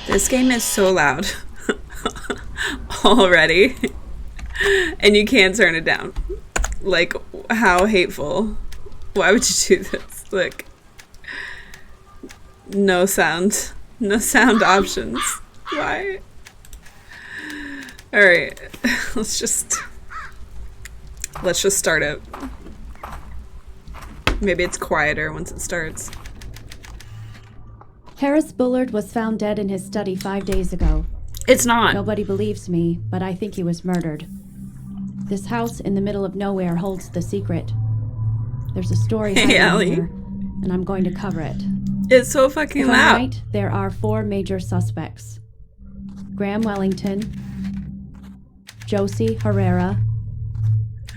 This game is so loud already, and you can't turn it down. Like, how hateful. Why would you do this? Like, no sound. No sound options. Why? Alright, let's just start it. Maybe it's quieter once it starts. Harris Bullard was found dead in his study 5 days ago. It's not. Nobody believes me, but I think he was murdered. This house in the middle of nowhere holds the secret. There's a story hiding Allie. here, and I'm going to cover it. It's so fucking If I'm loud. right, there are 4 major suspects. Graham Wellington, Josie Herrera,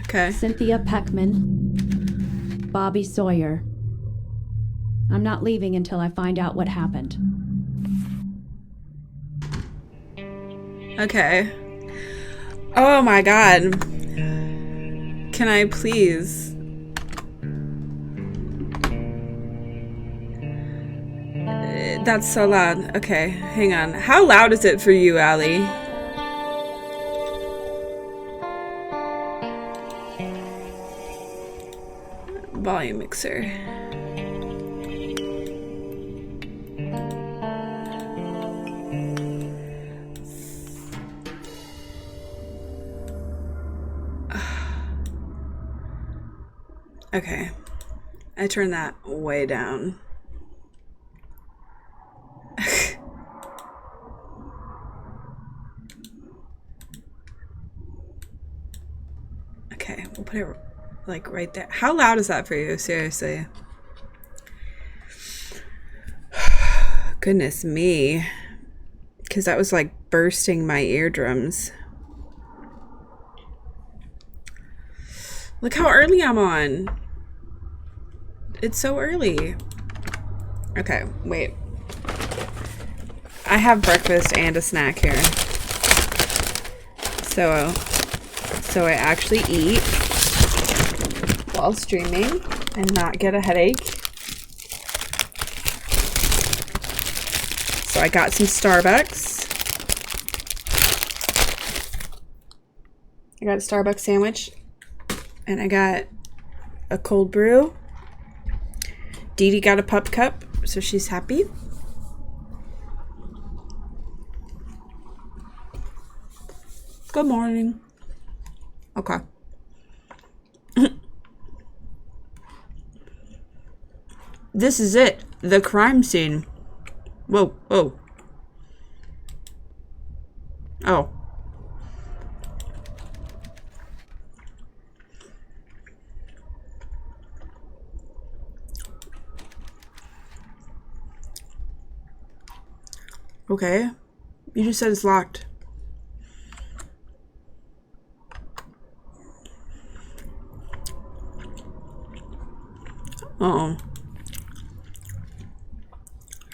Okay. Cynthia Peckman, Bobby Sawyer. I'm not leaving until I find out what happened. Okay. Oh my god. Can I please? That's so loud. Okay, hang on. How loud is it for you, Allie? Volume mixer. Okay. I turned that way down. Okay, we'll put it like right there. How loud is that for you? Seriously. Goodness me. Because that was like bursting my eardrums. Look how early I'm on. It's so early. Okay, wait. I have breakfast and a snack here. So I actually eat while streaming and not get a headache. So I got some Starbucks. I got a Starbucks sandwich. And I got a cold brew. Dee Dee got a pup cup, so she's happy. Good morning. Okay. This is it. The crime scene. Whoa, whoa. Oh. Okay. You just said it's locked. Uh-oh.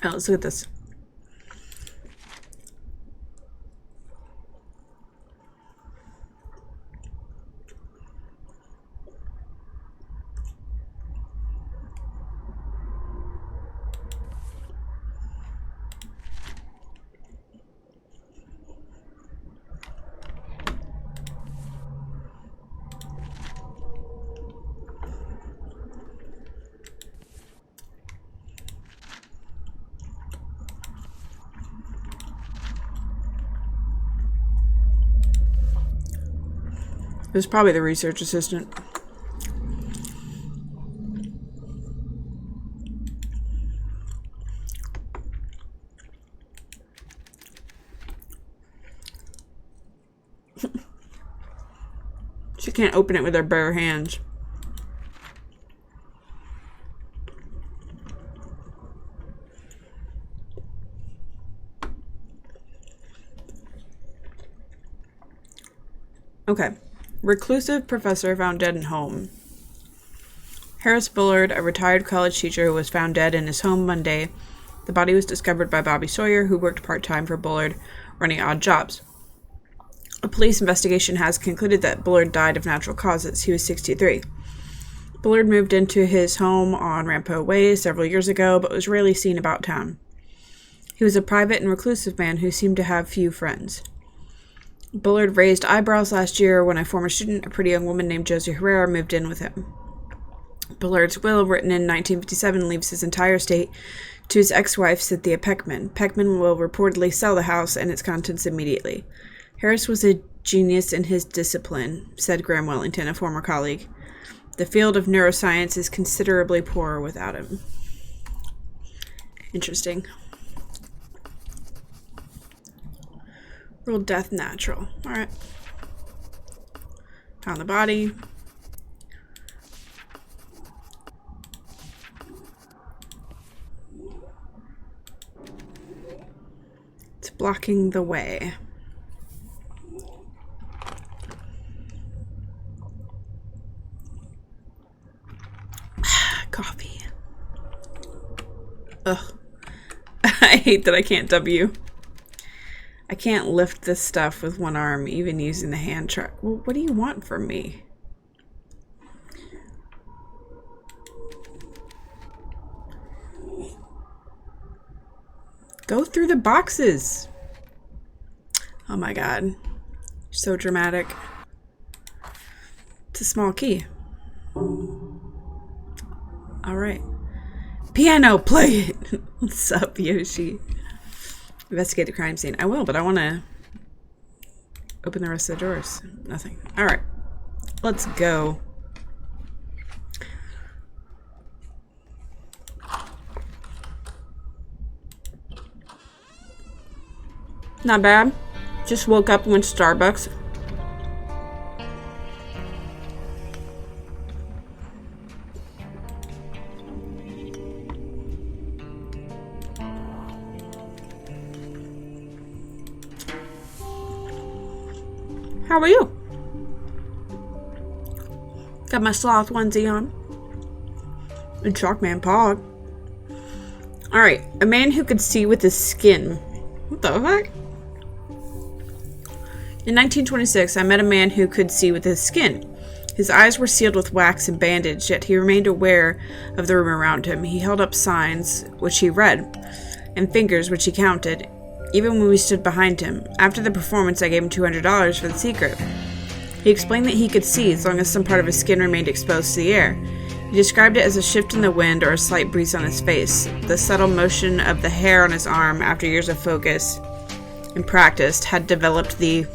Now let's look at this. It was probably the research assistant. She can't open it with her bare hands. Okay. Reclusive professor found dead in home. Harris Bullard, a retired college teacher, was found dead in his home Monday. The body was discovered by Bobby Sawyer, who worked part-time for Bullard, running odd jobs. A police investigation has concluded that Bullard died of natural causes. He was 63. Bullard moved into his home on Rampo Way several years ago, but was rarely seen about town. He was a private and reclusive man who seemed to have few friends. Bullard raised eyebrows last year when a former student, a pretty young woman named Josie Herrera, moved in with him. Bullard's will, written in 1957, leaves his entire estate to his ex-wife, Cynthia Peckman. Peckman will reportedly sell the house and its contents immediately. Harris was a genius in his discipline, said Graham Wellington, a former colleague. The field of neuroscience is considerably poorer without him. Interesting. Ruled death natural. Alright. Found the body. It's blocking the way. Coffee. Ugh. I hate that I can't W. I can't lift this stuff with one arm, even using the hand truck. Well, what do you want from me? Go through the boxes. Oh my god. So dramatic. It's a small key. Alright. Piano, play it! What's up, Yoshi? Investigate the crime scene. I will, but I want to open the rest of the doors. Nothing. Alright. Let's go. Not bad. Just woke up and went to Starbucks. How are you? Got my sloth onesie on. And Chalkman Pog. Alright, a man who could see with his skin. What the heck? In 1926, I met a man who could see with his skin. His eyes were sealed with wax and bandaged, yet he remained aware of the room around him. He held up signs, which he read, and fingers, which he counted, even when we stood behind him. After the performance, I gave him $200 for the secret. He explained that he could see as long as some part of his skin remained exposed to the air. He described it as a shift in the wind or a slight breeze on his face. The subtle motion of the hair on his arm, after years of focus and practice, had developed the...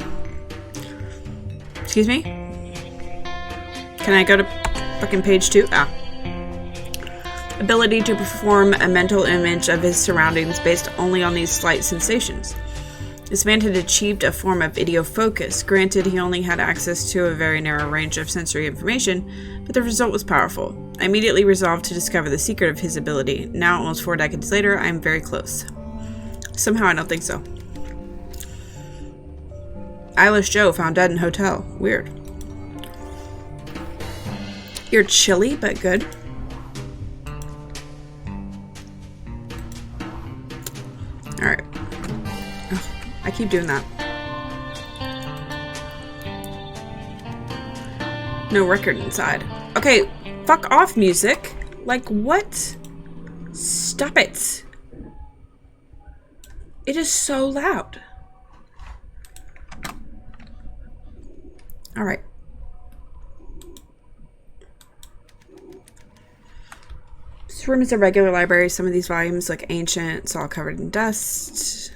Excuse me? Can I go to fucking page 2? Ah. Ability to perform a mental image of his surroundings based only on these slight sensations. This man had achieved a form of idiofocus. Granted, he only had access to a very narrow range of sensory information, but the result was powerful. I immediately resolved to discover the secret of his ability. Now, almost 4 decades later, I am very close. Somehow, I don't think so. Eilish Joe found dead in hotel. Weird. You're chilly, but good. Alright. I keep doing that. No record inside. Okay, fuck off, music. Like, what? Stop it. It is so loud. Alright. This room is a regular library. Some of these volumes look ancient. It's all covered in dust.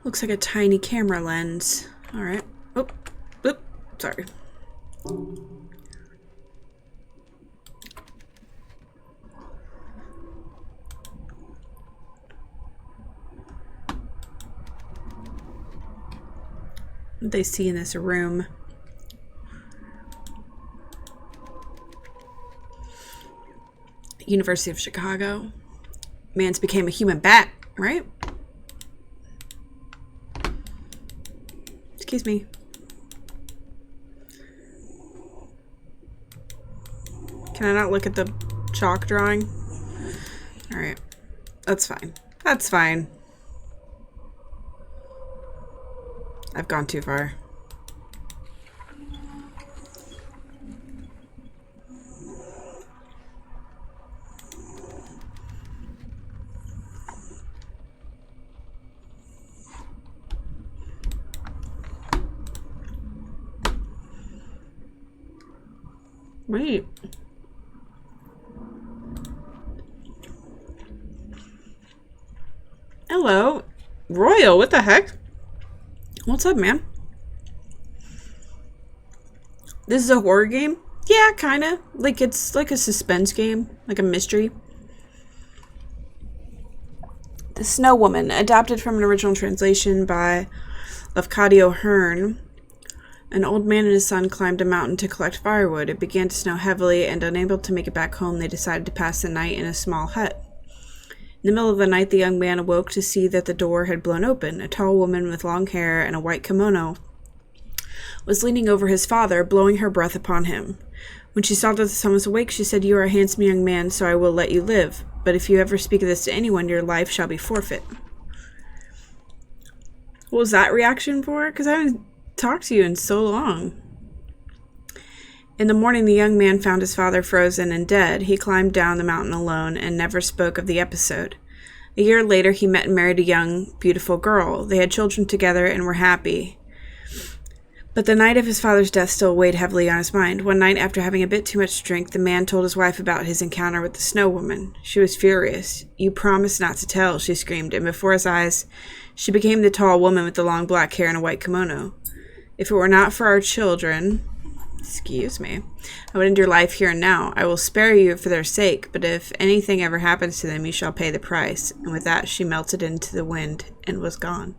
Looks like a tiny camera lens. Alright. Oh, oop. Sorry. What they see in this room. University of Chicago. Mans became a human bat, right? Excuse me. Can I not look at the chalk drawing? Alright. That's fine. That's fine. I've gone too far. Wait. Hello. Royal, what the heck? What's up, man? This is a horror game? Yeah, kinda. Like, it's like a suspense game. Like a mystery. The Snow Woman, adapted from an original translation by Lafcadio Hearn. An old man and his son climbed a mountain to collect firewood. It began to snow heavily, and unable to make it back home, they decided to pass the night in a small hut. In the middle of the night, the young man awoke to see that the door had blown open. A tall woman with long hair and a white kimono was leaning over his father, blowing her breath upon him. When she saw that the son was awake, she said, "You are a handsome young man, so I will let you live. But if you ever speak of this to anyone, your life shall be forfeit." What was that reaction for? Because I haven't talked to you in so long. In the morning, the young man found his father frozen and dead. He climbed down the mountain alone and never spoke of the episode. A year later, he met and married a young, beautiful girl. They had children together and were happy. But the night of his father's death still weighed heavily on his mind. One night, after having a bit too much to drink, the man told his wife about his encounter with the Snow Woman. She was furious. "You promised not to tell," she screamed, and before his eyes, she became the tall woman with the long black hair and a white kimono. "If it were not for our children, excuse me, I would end your life here and now. I will spare you for their sake, but if anything ever happens to them, you shall pay the price." And with that, she melted into the wind and was gone.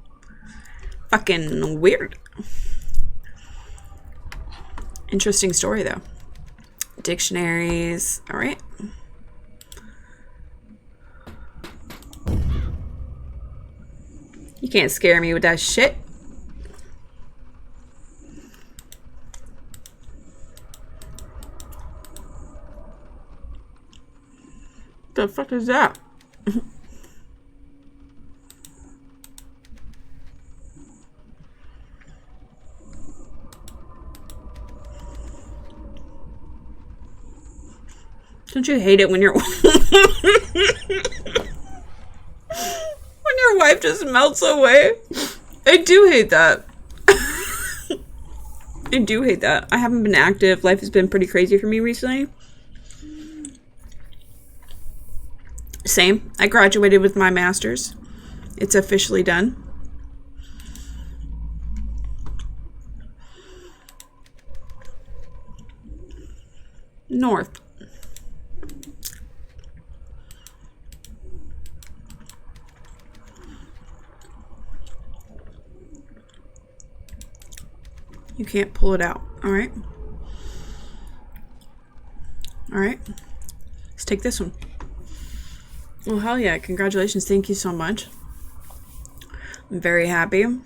Fucking weird. Interesting story, though. Dictionaries. All right. You can't scare me with that shit. The fuck is that? Don't you hate it when your when your wife just melts away? I do hate that. I do hate that. I haven't been active. Life has been pretty crazy for me recently. Same. I graduated with my master's. It's officially done. North. You can't pull it out. All right. All right. Let's take this one. Well, hell yeah. Congratulations. Thank you so much. I'm very happy. I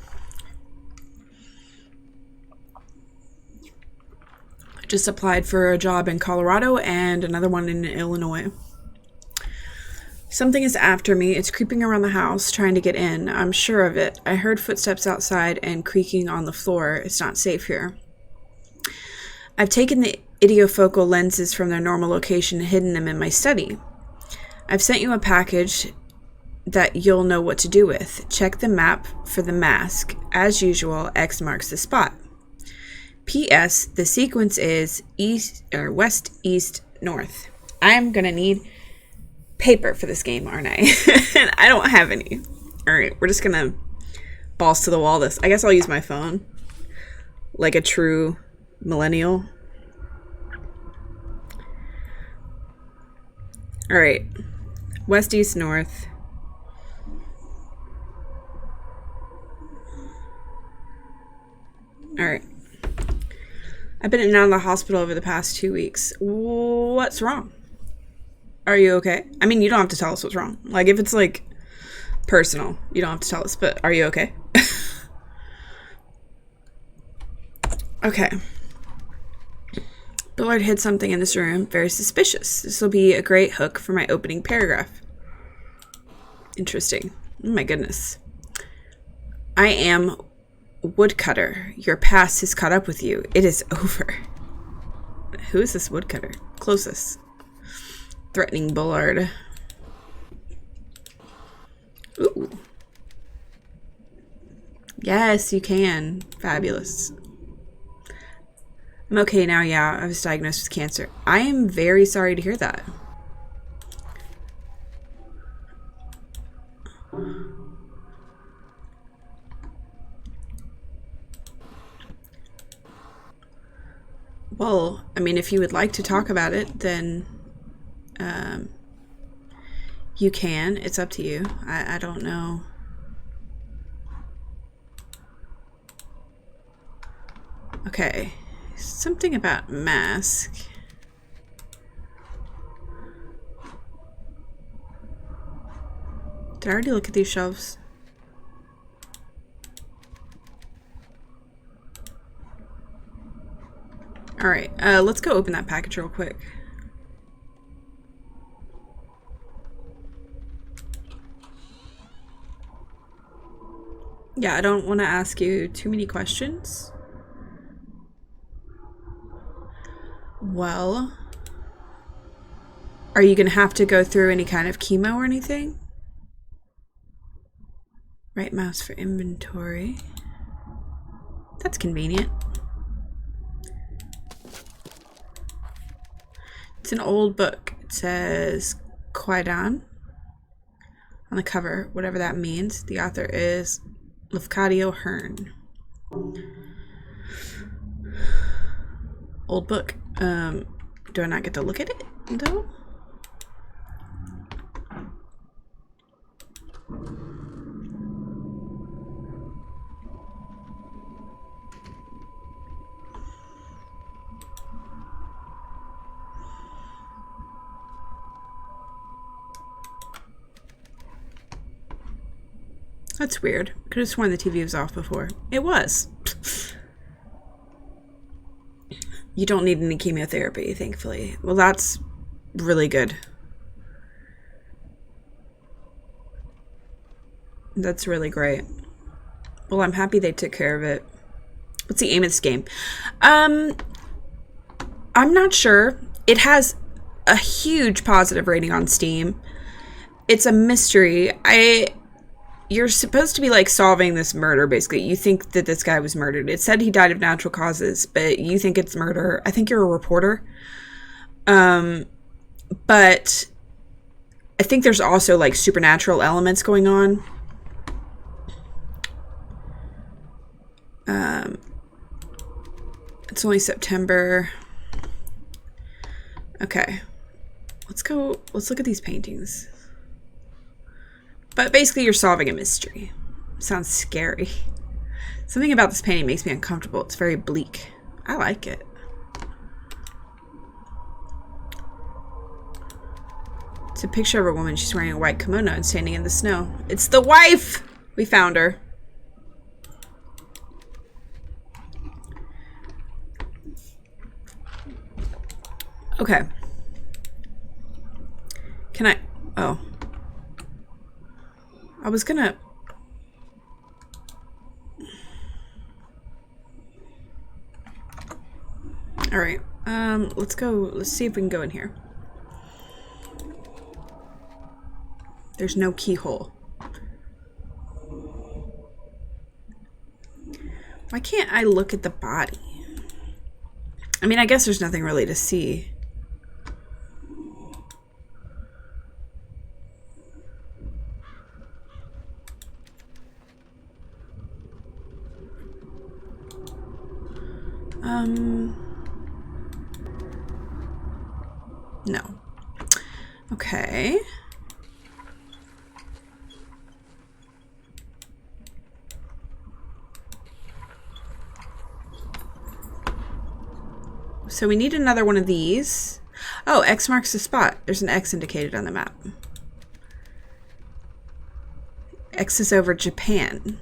just applied for a job in Colorado and another one in Illinois. Something is after me. It's creeping around the house, trying to get in. I'm sure of it. I heard footsteps outside and creaking on the floor. It's not safe here. I've taken the idiofocal lenses from their normal location and hidden them in my study. I've sent you a package that you'll know what to do with. Check the map for the mask. As usual, X marks the spot. P.S. The sequence is east or west, east, north. I'm gonna need paper for this game, aren't I? And I don't have any. All right, we're just gonna balls to the wall this. I guess I'll use my phone like a true millennial. All right, west, east, north. All right. I've been in and out of the hospital over the past 2 weeks. What's wrong? Are you okay? I mean, you don't have to tell us what's wrong. Like, if it's, like, personal, you don't have to tell us, but are you okay? Okay. Bullard hid something in this room. Very suspicious. This will be a great hook for my opening paragraph. Interesting. Oh my goodness. I am Woodcutter. Your past has caught up with you. It is over. Who is this Woodcutter? Closest. Threatening Bullard. Ooh. Yes, you can. Fabulous. I'm okay now, yeah. I was diagnosed with cancer. I am very sorry to hear that. Well, I mean, if you would like to talk about it, then you can. It's up to you. I don't know. Okay. Something about mask. Did I already look at these shelves? Alright, let's go open that package real quick. Yeah, I don't want to ask you too many questions. Well, are you going to have to go through any kind of chemo or anything? Right mouse for inventory. That's convenient. It's an old book. It says Kwaidan on the cover, whatever that means. The author is Lafcadio Hearn. Old book. Do I not get to look at it though? That's weird. Could have sworn the TV was off before. It was. You don't need any chemotherapy, thankfully. Well, that's really good. That's really great. Well, I'm happy they took care of it. What's the aim of this game? I'm not sure. It has a huge positive rating on Steam. It's a mystery. You're supposed to be like solving this murder, basically. You think that this guy was murdered. It said he died of natural causes, but you think it's murder. I think you're a reporter. But I think there's also like supernatural elements going on. It's only September. Okay. Let's look at these paintings. But basically, you're solving a mystery. Sounds scary. Something about this painting makes me uncomfortable. It's very bleak. I like it. It's a picture of a woman. She's wearing a white kimono and standing in the snow. It's the wife! We found her. Okay. Can I... Oh. I was gonna... Alright. Let's go... Let's see if we can go in here. There's no keyhole. Why can't I look at the body? I mean, I guess there's nothing really to see. No. Okay. So we need another one of these. Oh, X marks the spot. There's an X indicated on the map. X is over Japan.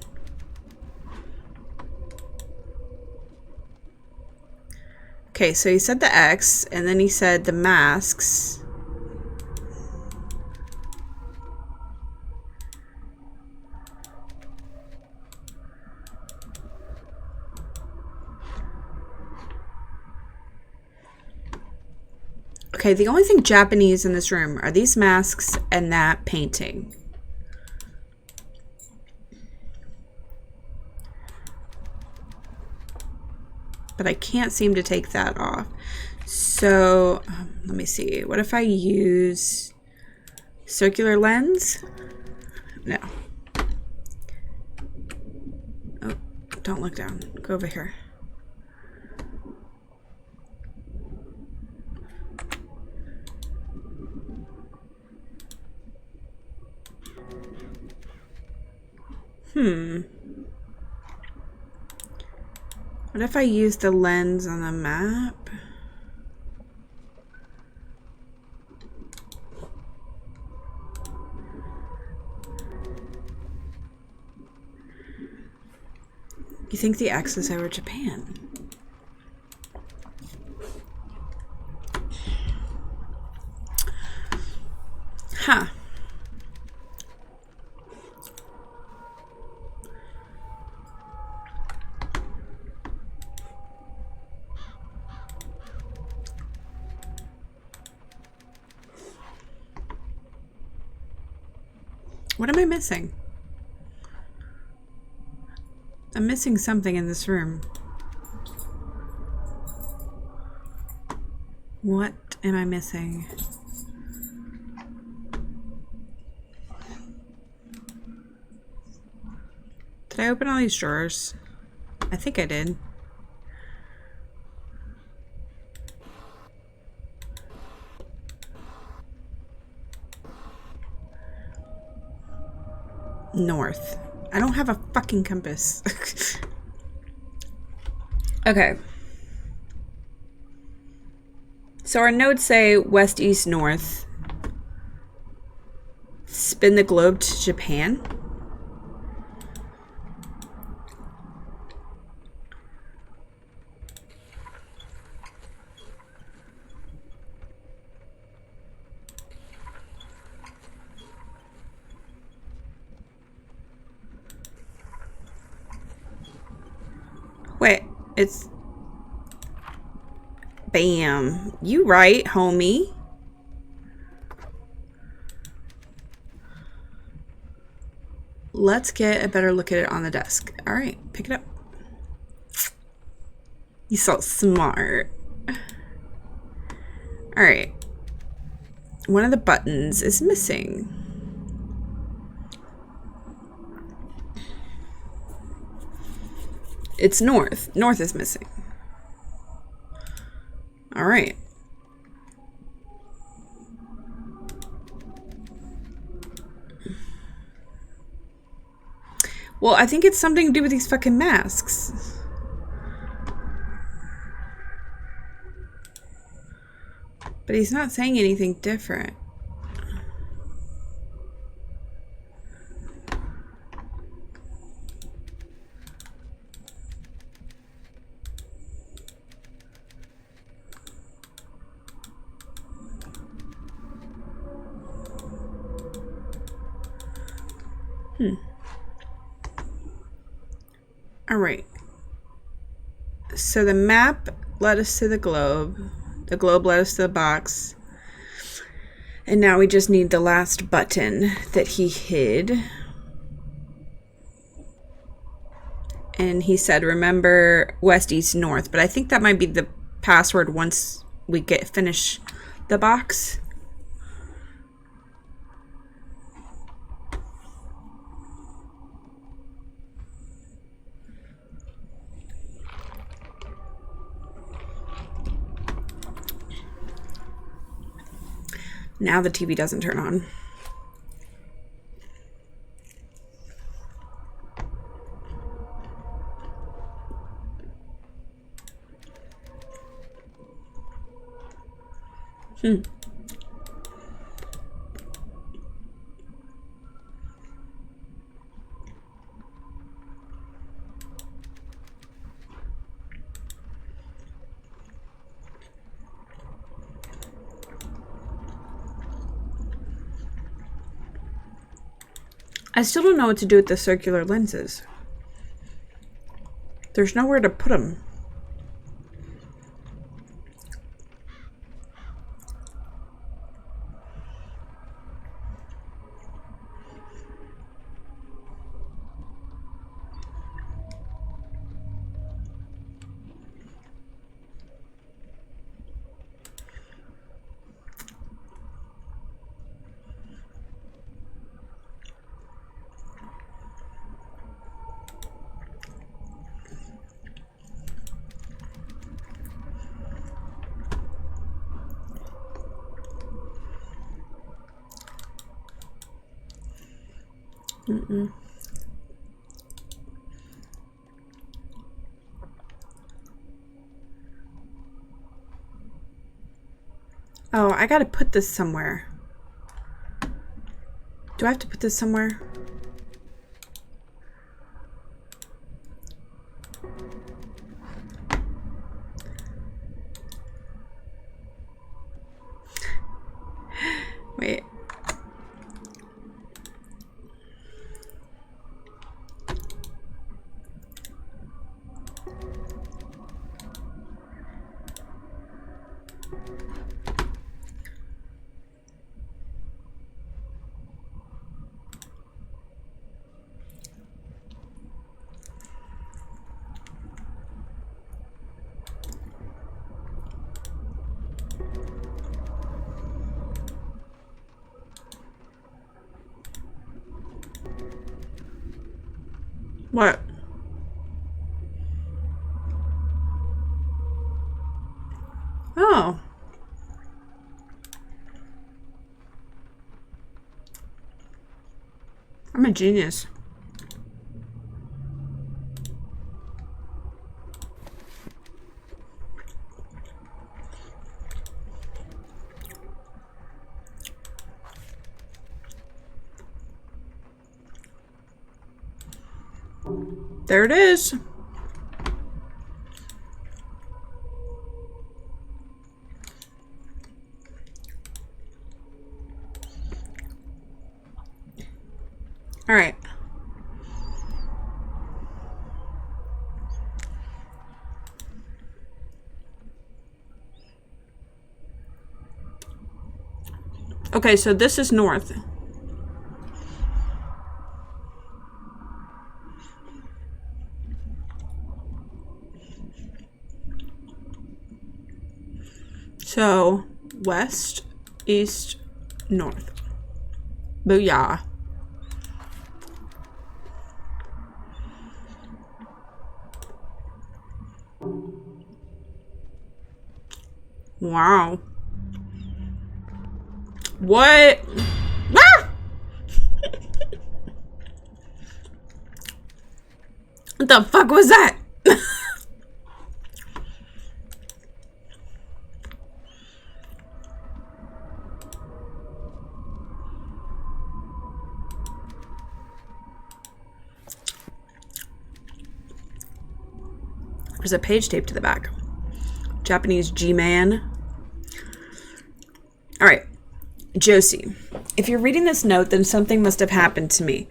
Okay, so he said the X, and then he said the masks. Okay, the only thing Japanese in this room are these masks and that painting. but I can't seem to take that off. So let me see. What if I use circular lens? No. Oh, don't look down. Go over here. What if I use the lens on the map? You think the X is over Japan? Huh. What am I missing? I'm missing something in this room. What am I missing? Did I open all these drawers? I think I did. North. I don't have a fucking compass. Okay. So our nodes say west, east, north. Spin the globe to Japan. Wait, it's... Bam. You right, homie. Let's get a better look at it on the desk. All right, pick it up. You so smart. All right. One of the buttons is missing. It's north. North is missing. All right. Well, I think it's something to do with these fucking masks. But he's not saying anything different. All right. So the map led us to the globe. The globe led us to the box. And now we just need the last button that he hid. And he said, remember west, east, north. But I think that might be the password once we finish the box. Now the TV doesn't turn on. I still don't know what to do with the circular lenses. There's nowhere to put them. Mm-mm. Oh, I gotta put this somewhere. Do I have to put this somewhere? Wait. What? Oh. I'm a genius. There it is. All right. Okay, so this is north. So, west, east, north. Booyah. Wow. What? Ah! What the fuck was that? There's a page taped to the back. Japanese G-Man. Alright. Josie, if you're reading this note, then something must have happened to me.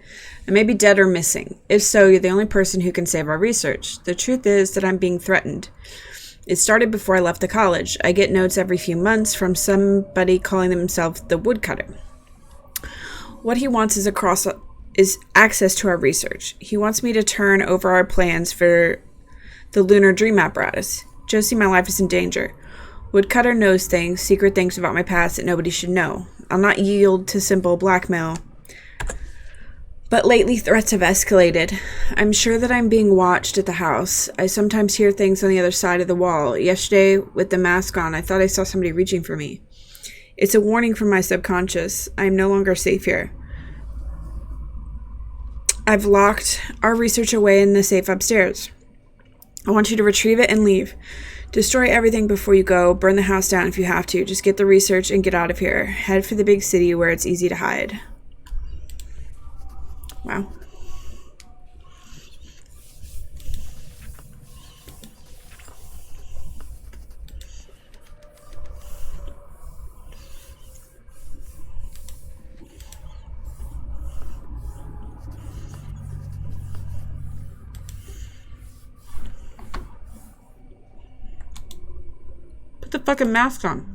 I may be dead or missing. If so, you're the only person who can save our research. The truth is that I'm being threatened. It started before I left the college. I get notes every few months from somebody calling themselves the Woodcutter. What he wants is access to our research. He wants me to turn over our plans for the lunar dream apparatus. Josie, my life is in danger. Woodcutter knows things, secret things about my past that nobody should know. I'll not yield to simple blackmail. But lately threats have escalated. I'm sure that I'm being watched at the house. I sometimes hear things on the other side of the wall. Yesterday, with the mask on, I thought I saw somebody reaching for me. It's a warning from my subconscious. I am no longer safe here. I've locked our research away in the safe upstairs. I want you to retrieve it and leave. Destroy everything before you go. Burn the house down if you have to. Just get the research and get out of here. Head for the big city where it's easy to hide. Wow. Put the fucking mask on.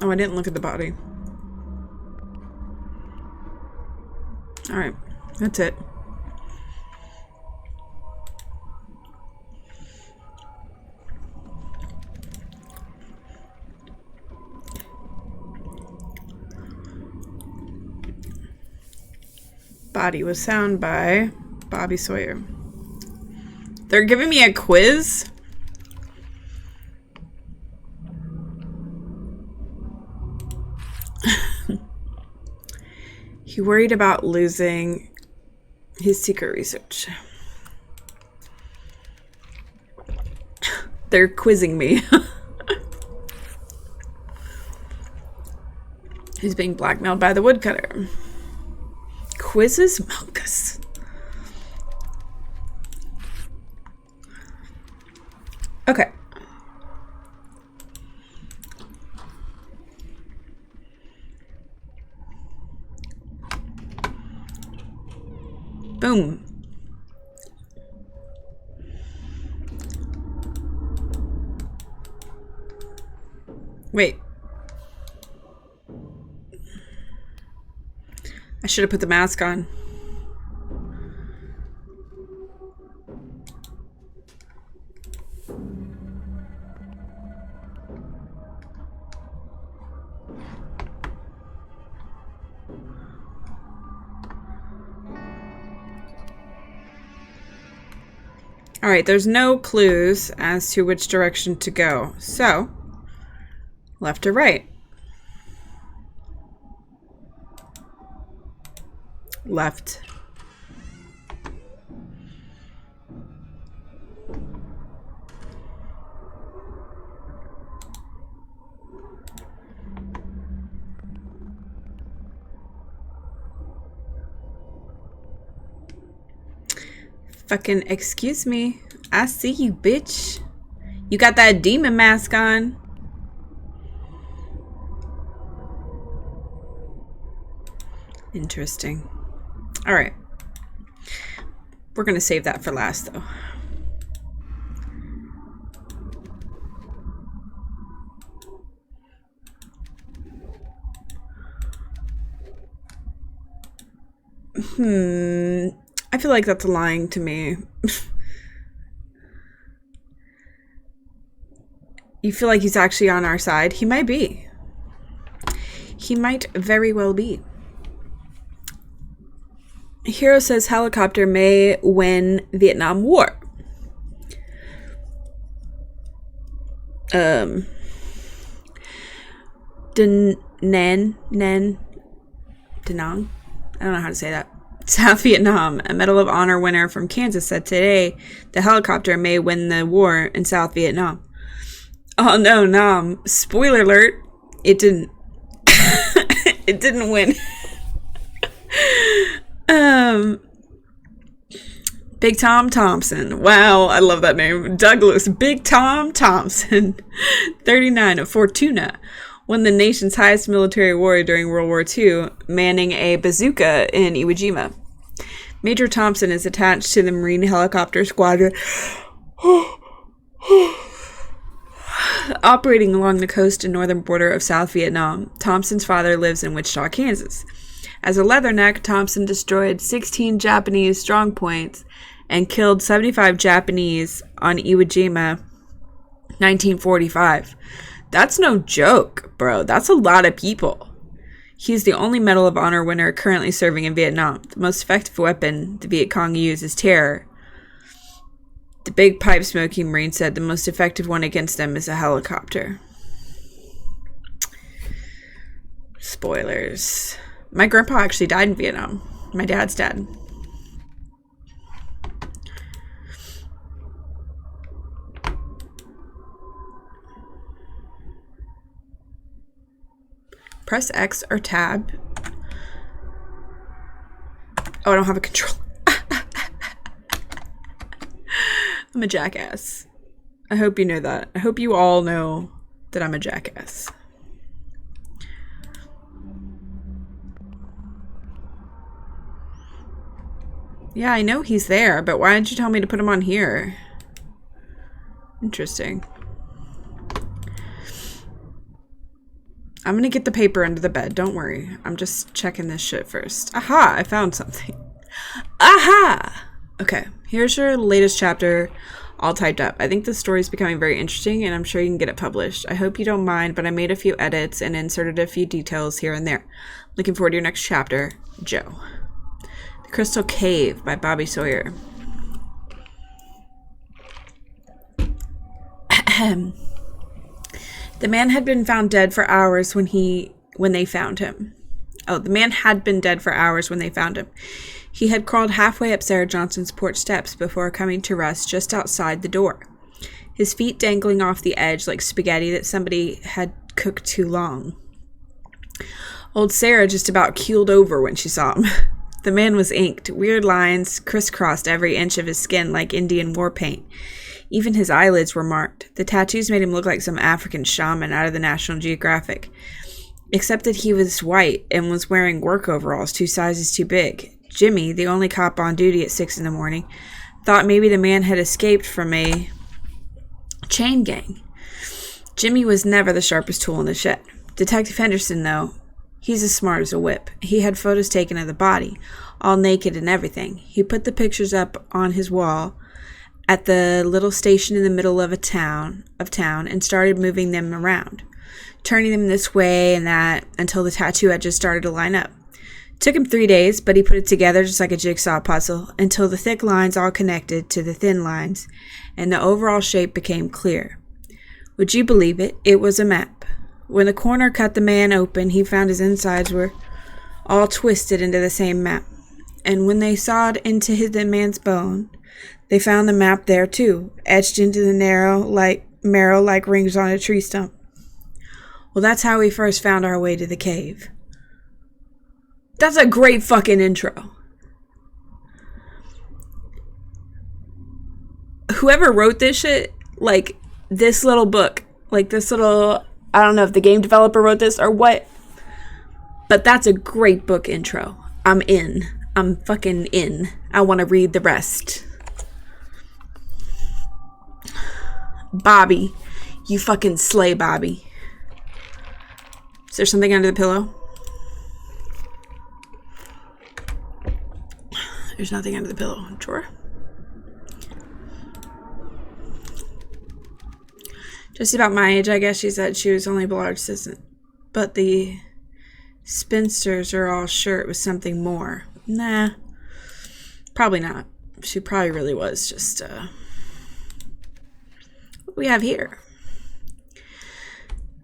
Oh, I didn't look at the body. Alright, that's it. Body was found by Bobby Sawyer. They're giving me a quiz? He worried about losing his secret research. They're quizzing me. He's being blackmailed by the woodcutter. Quizzes? Malchus. Okay. Boom. Wait. I should have put the mask on. All right, there's no clues as to which direction to go. So, left or right? Left. Fucking excuse me. I see you, bitch. You got that demon mask on. Interesting. All right. We're going to save that for last, though. I feel like that's lying to me. You feel like he's actually on our side? He might be. He might very well be. Hero says helicopter may win Vietnam War. Da Nang? I don't know how to say that. South Vietnam, a Medal of Honor winner from Kansas, said today the helicopter may win the war in South Vietnam. Oh no, Nam. Spoiler alert. It didn't. It didn't win. Big Tom Thompson. Wow, I love that name. Douglas Big Tom Thompson, 39 of Fortuna, won the nation's highest military award during World War II, manning a bazooka in Iwo Jima. Major Thompson is attached to the Marine Helicopter Squadron operating along the coast and northern border of South Vietnam. Thompson's father lives in Wichita, Kansas. As a Leatherneck, Thompson destroyed 16 Japanese strongpoints and killed 75 Japanese on Iwo Jima, 1945. That's no joke, bro. That's a lot of people. He's the only Medal of Honor winner currently serving in Vietnam. The most effective weapon the Viet Cong use is terror. The big pipe-smoking Marine said the most effective one against them is a helicopter. Spoilers. My grandpa actually died in Vietnam. My dad's dad. Press X or tab. Oh, I don't have a control. I'm a jackass. I hope you know that. I hope you all know that I'm a jackass. Yeah, I know he's there, but why didn't you tell me to put him on here? Interesting. I'm gonna get the paper under the bed. Don't worry. I'm just checking this shit first. Aha! I found something. Aha! Okay, here's your latest chapter all typed up. I think the story is becoming very interesting, and I'm sure you can get it published. I hope you don't mind, but I made a few edits and inserted a few details here and there. Looking forward to your next chapter, Joe. The Crystal Cave by Bobby Sawyer. The man had been found dead for hours when they found him. Oh, the man had been dead for hours when they found him. He had crawled halfway up Sarah Johnson's porch steps before coming to rest just outside the door, his feet dangling off the edge like spaghetti that somebody had cooked too long. Old Sarah just about keeled over when she saw him. The man was inked. Weird lines crisscrossed every inch of his skin like Indian war paint. Even his eyelids were marked. The tattoos made him look like some African shaman out of the National Geographic. Except that he was white and was wearing work overalls 2 sizes too big. Jimmy, the only cop on duty at 6 in the morning, thought maybe the man had escaped from a chain gang. Jimmy was never the sharpest tool in the shed. Detective Henderson, though, he's as smart as a whip. He had photos taken of the body, all naked and everything. He put the pictures up on his wall at the little station in the middle of town and started moving them around, turning them this way and that until the tattoo edges started to line up. Took him 3 days, but he put it together just like a jigsaw puzzle until the thick lines all connected to the thin lines and the overall shape became clear. Would you believe it? It was a map. When the coroner cut the man open, he found his insides were all twisted into the same map. And when they sawed into the man's bone, they found the map there too, etched into the marrow like rings on a tree stump. Well, that's how we first found our way to the cave. That's a great fucking intro. Whoever wrote this shit, like this little book, like this little, I don't know if the game developer wrote this or what, but that's a great book intro. I'm in. I'm fucking in. I want to read the rest. Bobby. You fucking slay, Bobby. Is there something under the pillow? There's nothing under the pillow. Drawer? Just about my age, I guess. She said she was only Bullard's assistant. But the spinsters are all sure it was something more. Nah. Probably not. She probably really was just, what do we have here?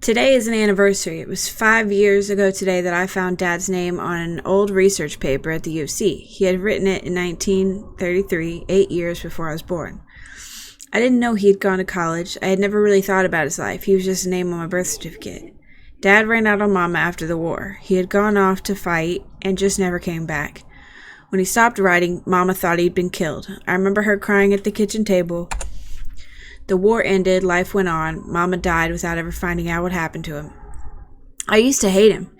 Today is an anniversary. It was 5 years ago today that I found Dad's name on an old research paper at the U of C. He had written it in 1933, 8 years before I was born. I didn't know he had gone to college. I had never really thought about his life. He was just a name on my birth certificate. Dad ran out on Mama after the war. He had gone off to fight and just never came back. When he stopped writing, Mama thought he'd been killed. I remember her crying at the kitchen table. The war ended, life went on. Mama died without ever finding out what happened to him. I used to hate him.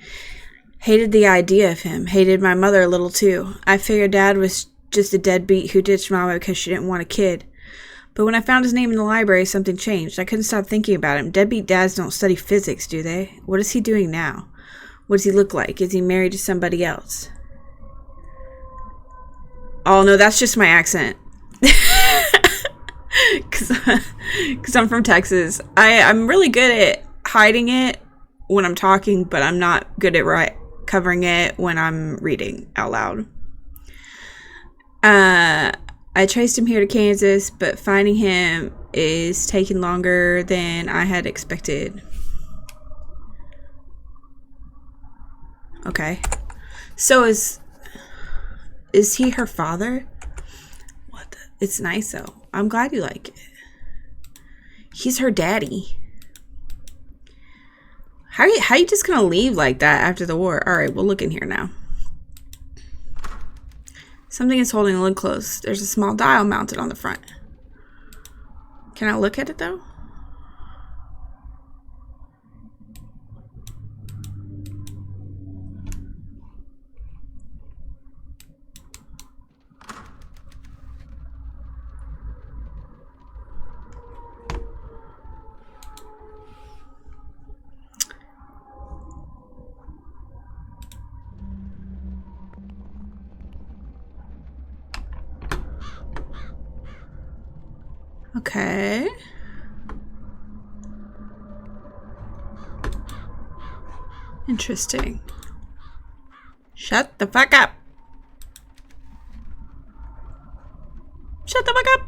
Hated the idea of him. Hated my mother a little too. I figured Dad was just a deadbeat who ditched Mama because she didn't want a kid. But when I found his name in the library, something changed. I couldn't stop thinking about him. Deadbeat dads don't study physics, do they? What is he doing now? What does he look like? Is he married to somebody else? Oh, no, that's just my accent. Because I'm from Texas. I'm really good at hiding it when I'm talking, but I'm not good at covering it when I'm reading out loud. I traced him here to Kansas, but finding him is taking longer than I had expected. Okay. So is he her father? What the? It's nice though. I'm glad you like it. He's her daddy. How are you just gonna leave like that after the war? Alright, we'll look in here now. Something is holding the lid closed. There's a small dial mounted on the front. Can I look at it though? Okay. Interesting. Shut the fuck up. shut the fuck up.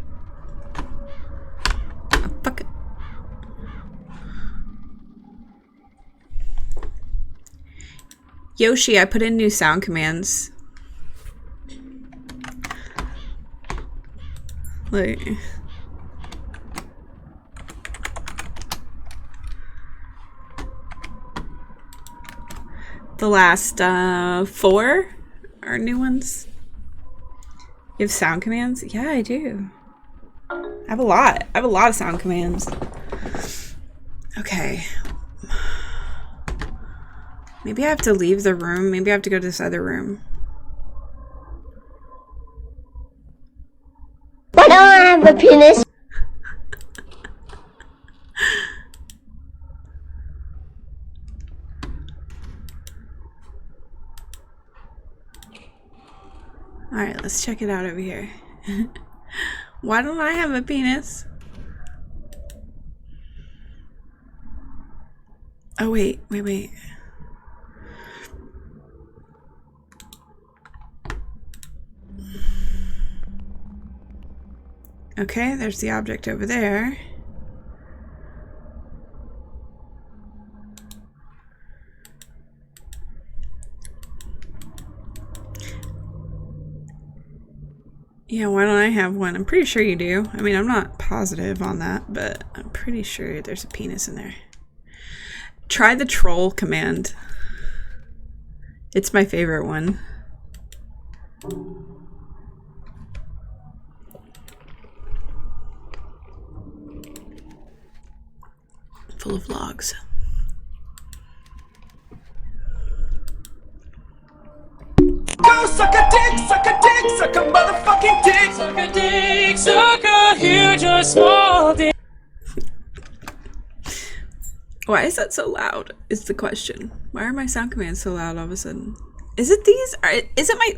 Oh, fuck it. Yoshi, I put in new sound commands. Like, the last 4 are new ones. You have sound commands? Yeah, I do. I have a lot. I have a lot of sound commands. Okay. Maybe I have to leave the room. Maybe I have to go to this other room. Why don't I have a penis? Alright, let's check it out over here. Why don't I have a penis? Oh, wait. Okay, there's the object over there. Yeah, why don't I have one? I'm pretty sure you do. I mean, I'm not positive on that, but I'm pretty sure there's a penis in there. Try the troll command. It's my favorite one. Full of logs. Go suck a dick, suck a dick, suck a motherfucking dick. Suck a dick, suck a huge or small dick. Why is that so loud? Is the question. Why are my sound commands so loud all of a sudden? Is it these? Is it my...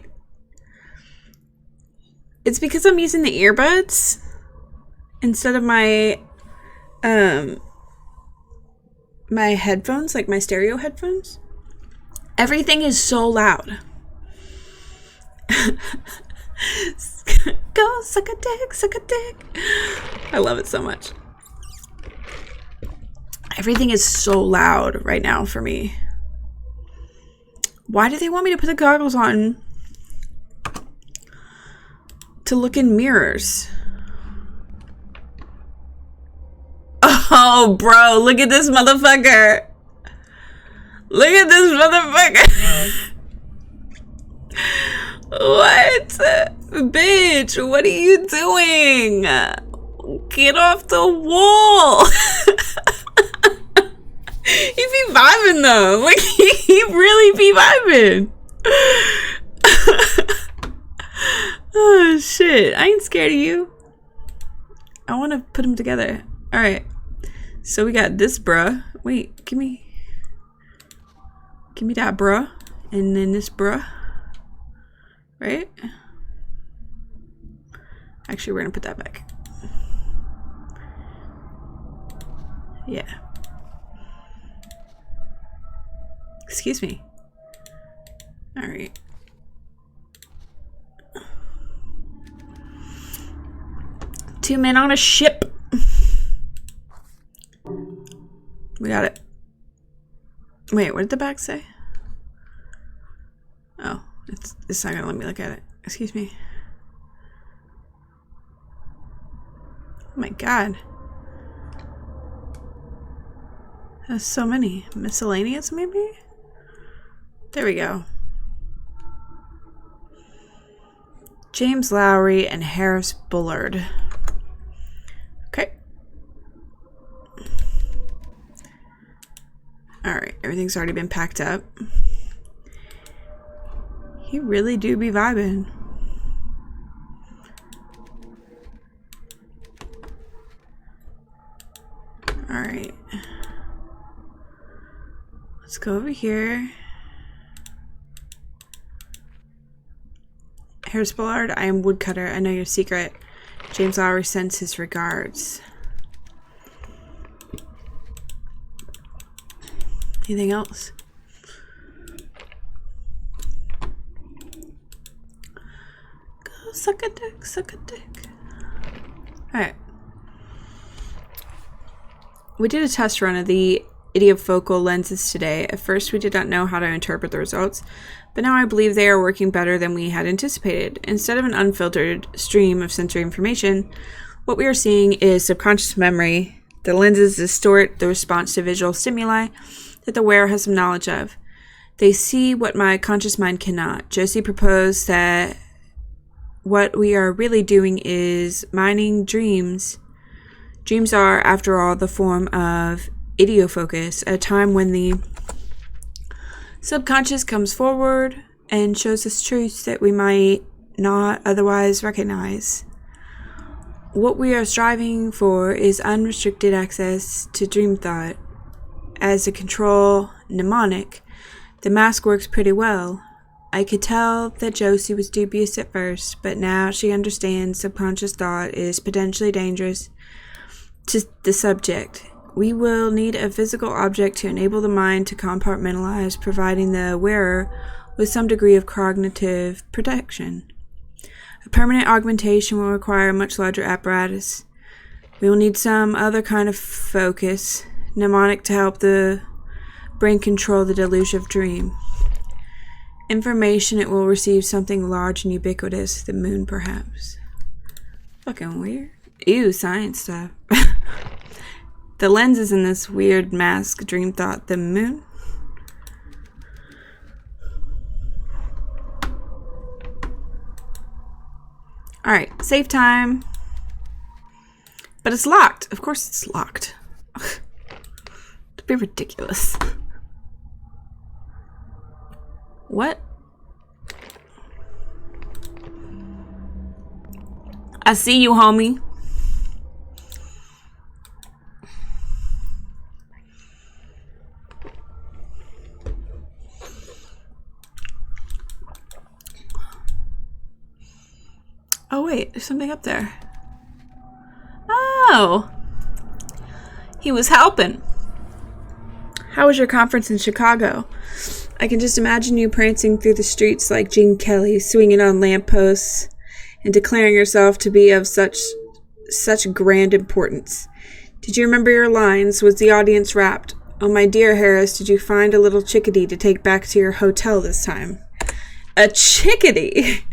It's because I'm using the earbuds instead of my my headphones, like my stereo headphones. Everything is so loud. Go suck a dick, suck a dick. I love it so much. Everything is so loud right now for me. Why do they want me to put the goggles on to look in mirrors? Oh, bro, look at this motherfucker. Look at this motherfucker. What? Bitch, what are you doing? Get off the wall. He be vibing though. Like, he really be vibing. Oh, shit. I ain't scared of you. I want to put them together. Alright. So we got this bruh. Wait, give me that bruh. And then this bruh. Right? Actually, we're gonna put that back. Yeah. Excuse me. Alright. Two men on a ship. We got it. Wait, what did the back say? Oh, it's not gonna let me look at it. Excuse me. Oh my god. There's so many. Miscellaneous, maybe? There we go. James Lowry and Harris Bullard. Okay. Alright, everything's already been packed up. He really do be vibing. Alright. Let's go over here. Harris Bullard, I am Woodcutter. I know your secret. James Lowry sends his regards. Anything else? Go suck a dick, suck a dick. Alright. We did a test run of the idiofocal lenses today. At first, we did not know how to interpret the results, but now I believe they are working better than we had anticipated. Instead of an unfiltered stream of sensory information, what we are seeing is subconscious memory. The lenses distort the response to visual stimuli that the wearer has some knowledge of. They see what my conscious mind cannot. Josie proposed that what we are really doing is mining dreams. Dreams are, after all, the form of idiofocus, a time when the subconscious comes forward and shows us truths that we might not otherwise recognize. What we are striving for is unrestricted access to dream thought. As a control mnemonic, the mask works pretty well. I could tell that Josie was dubious at first, but now she understands subconscious thought is potentially dangerous to the subject. We will need a physical object to enable the mind to compartmentalize, providing the wearer with some degree of cognitive protection. A permanent augmentation will require a much larger apparatus. We will need some other kind of focus, mnemonic, to help the brain control the delusive dream. Information it will receive something large and ubiquitous, the moon perhaps. Fucking weird. Ew, science stuff. The lenses in this weird mask dream thought the moon. Alright, save time. But it's locked. Of course it's locked. It'd be ridiculous. What? I see you, homie. Oh wait, there's something up there. Oh! He was helping. How was your conference in Chicago? I can just imagine you prancing through the streets like Gene Kelly, swinging on lampposts, and declaring yourself to be of such grand importance. Did you remember your lines? Was the audience rapt? Oh, my dear Harris, did you find a little chickadee to take back to your hotel this time? A chickadee?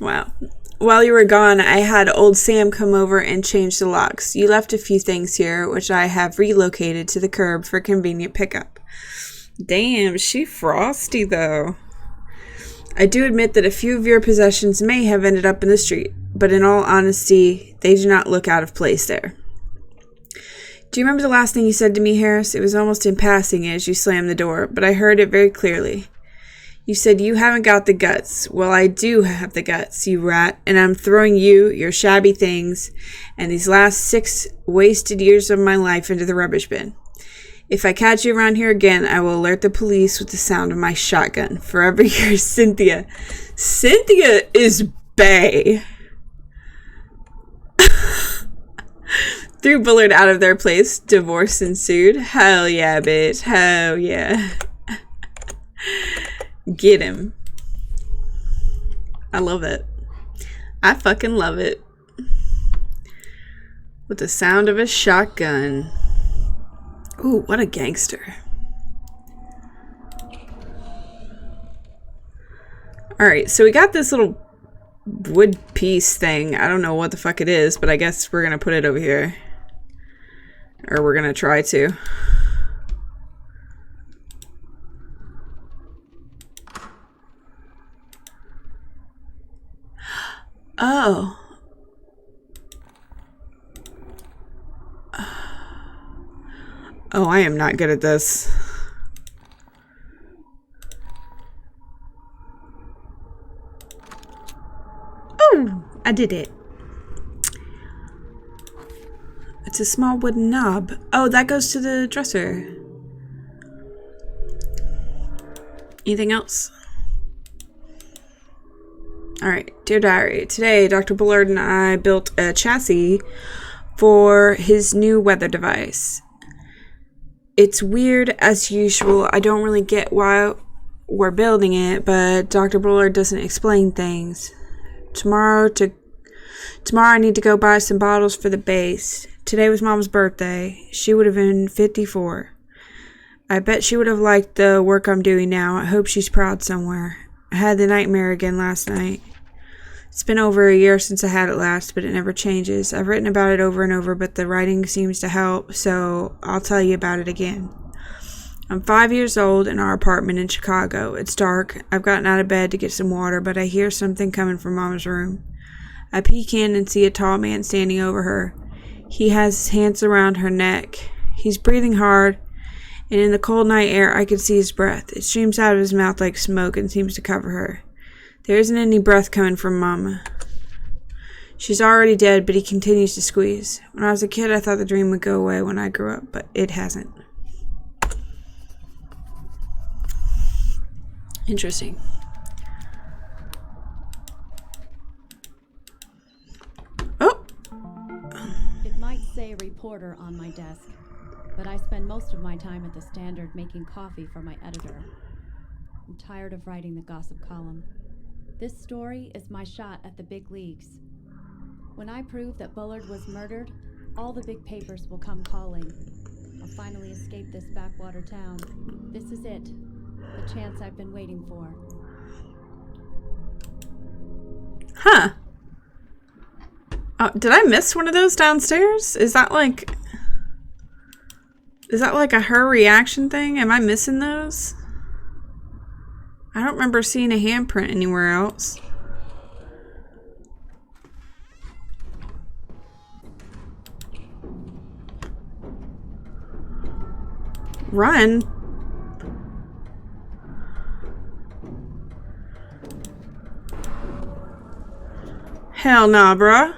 Wow. While you were gone, I had old Sam come over and change the locks. You left a few things here, which I have relocated to the curb for convenient pickup. Damn, she frosty, though. I do admit that a few of your possessions may have ended up in the street, but in all honesty, they do not look out of place there. Do you remember the last thing you said to me, Harris? It was almost in passing as you slammed the door, but I heard it very clearly. You said you haven't got the guts. Well, I do have the guts, you rat, and I'm throwing you, your shabby things, and these last 6 wasted years of my life into the rubbish bin. If I catch you around here again, I will alert the police with the sound of my shotgun. Forever yours, Cynthia. Cynthia is bae. Threw Bullard out of their place. Divorce ensued. Hell yeah, bitch. Hell yeah. Get him. I love it. I fucking love it. With the sound of a shotgun. Ooh, what a gangster. Alright, so we got this little wood piece thing. I don't know what the fuck it is, but I guess we're gonna put it over here. Or we're gonna try to. Oh. Oh, I am not good at this. Oh, I did it. It's a small wooden knob. Oh, that goes to the dresser. Anything else? Alright, dear diary. Today, Dr. Bullard and I built a chassis for his new weather device. It's weird as usual. I don't really get why we're building it, but Dr. Bullard doesn't explain things. Tomorrow, to Tomorrow I need to go buy some bottles for the base. Today was Mom's birthday. She would have been 54. I bet she would have liked the work I'm doing now. I hope she's proud somewhere. I had the nightmare again last night. It's been over a year since I had it last, but it never changes. I've written about it over and over, but the writing seems to help, so I'll tell you about it again. I'm 5 years old in our apartment in Chicago. It's dark. I've gotten out of bed to get some water, but I hear something coming from Mama's room. I peek in and see a tall man standing over her. He has his hands around her neck. He's breathing hard, and in the cold night air I can see his breath. It streams out of his mouth like smoke and seems to cover her. There isn't any breath coming from Mama. She's already dead, but he continues to squeeze. When I was a kid, I thought the dream would go away when I grew up, but it hasn't. Interesting. Oh! It might say reporter on my desk, but I spend most of my time at the Standard making coffee for my editor. I'm tired of writing the gossip column. This story is my shot at the big leagues. When I prove that Bullard was murdered, all the big papers will come calling. I'll finally escape this backwater town. This is it. The chance I've been waiting for. Huh. Oh, did I miss one of those downstairs? Is that like a her reaction thing? Am I missing those? I don't remember seeing a handprint anywhere else. Run? Hell nah, bruh.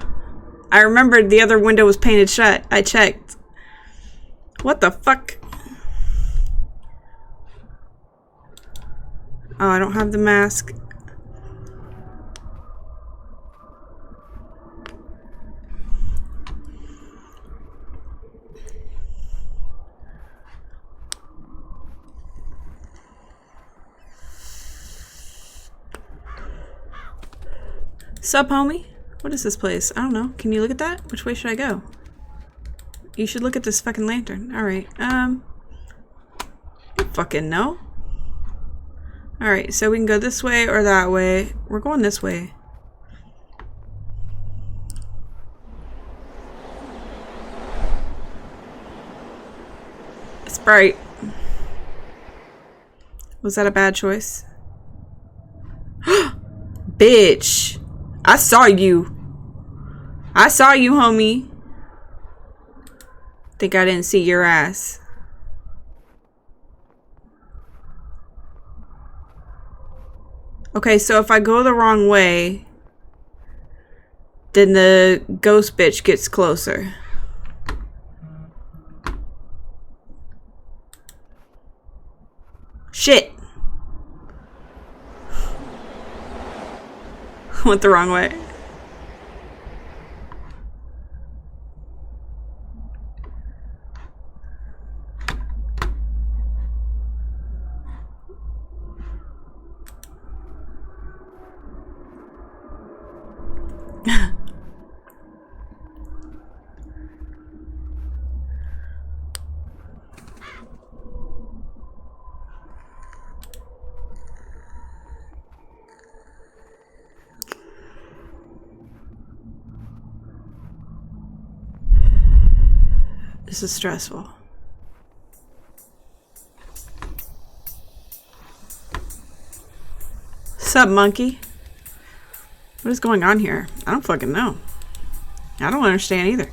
I remembered the other window was painted shut. I checked. What the fuck? Oh, I don't have the mask. Sup, homie? What is this place? I don't know. Can you look at that? Which way should I go? You should look at this fucking lantern. Alright, you fucking know. Alright, so we can go this way or that way. We're going this way. It's bright. Was that a bad choice? Bitch! I saw you. I saw you, homie. Think I didn't see your ass. Okay, so if I go the wrong way, then the ghost bitch gets closer. Shit. Went the wrong way. This is stressful. Sup, monkey? What is going on here? I don't fucking know. I don't understand either.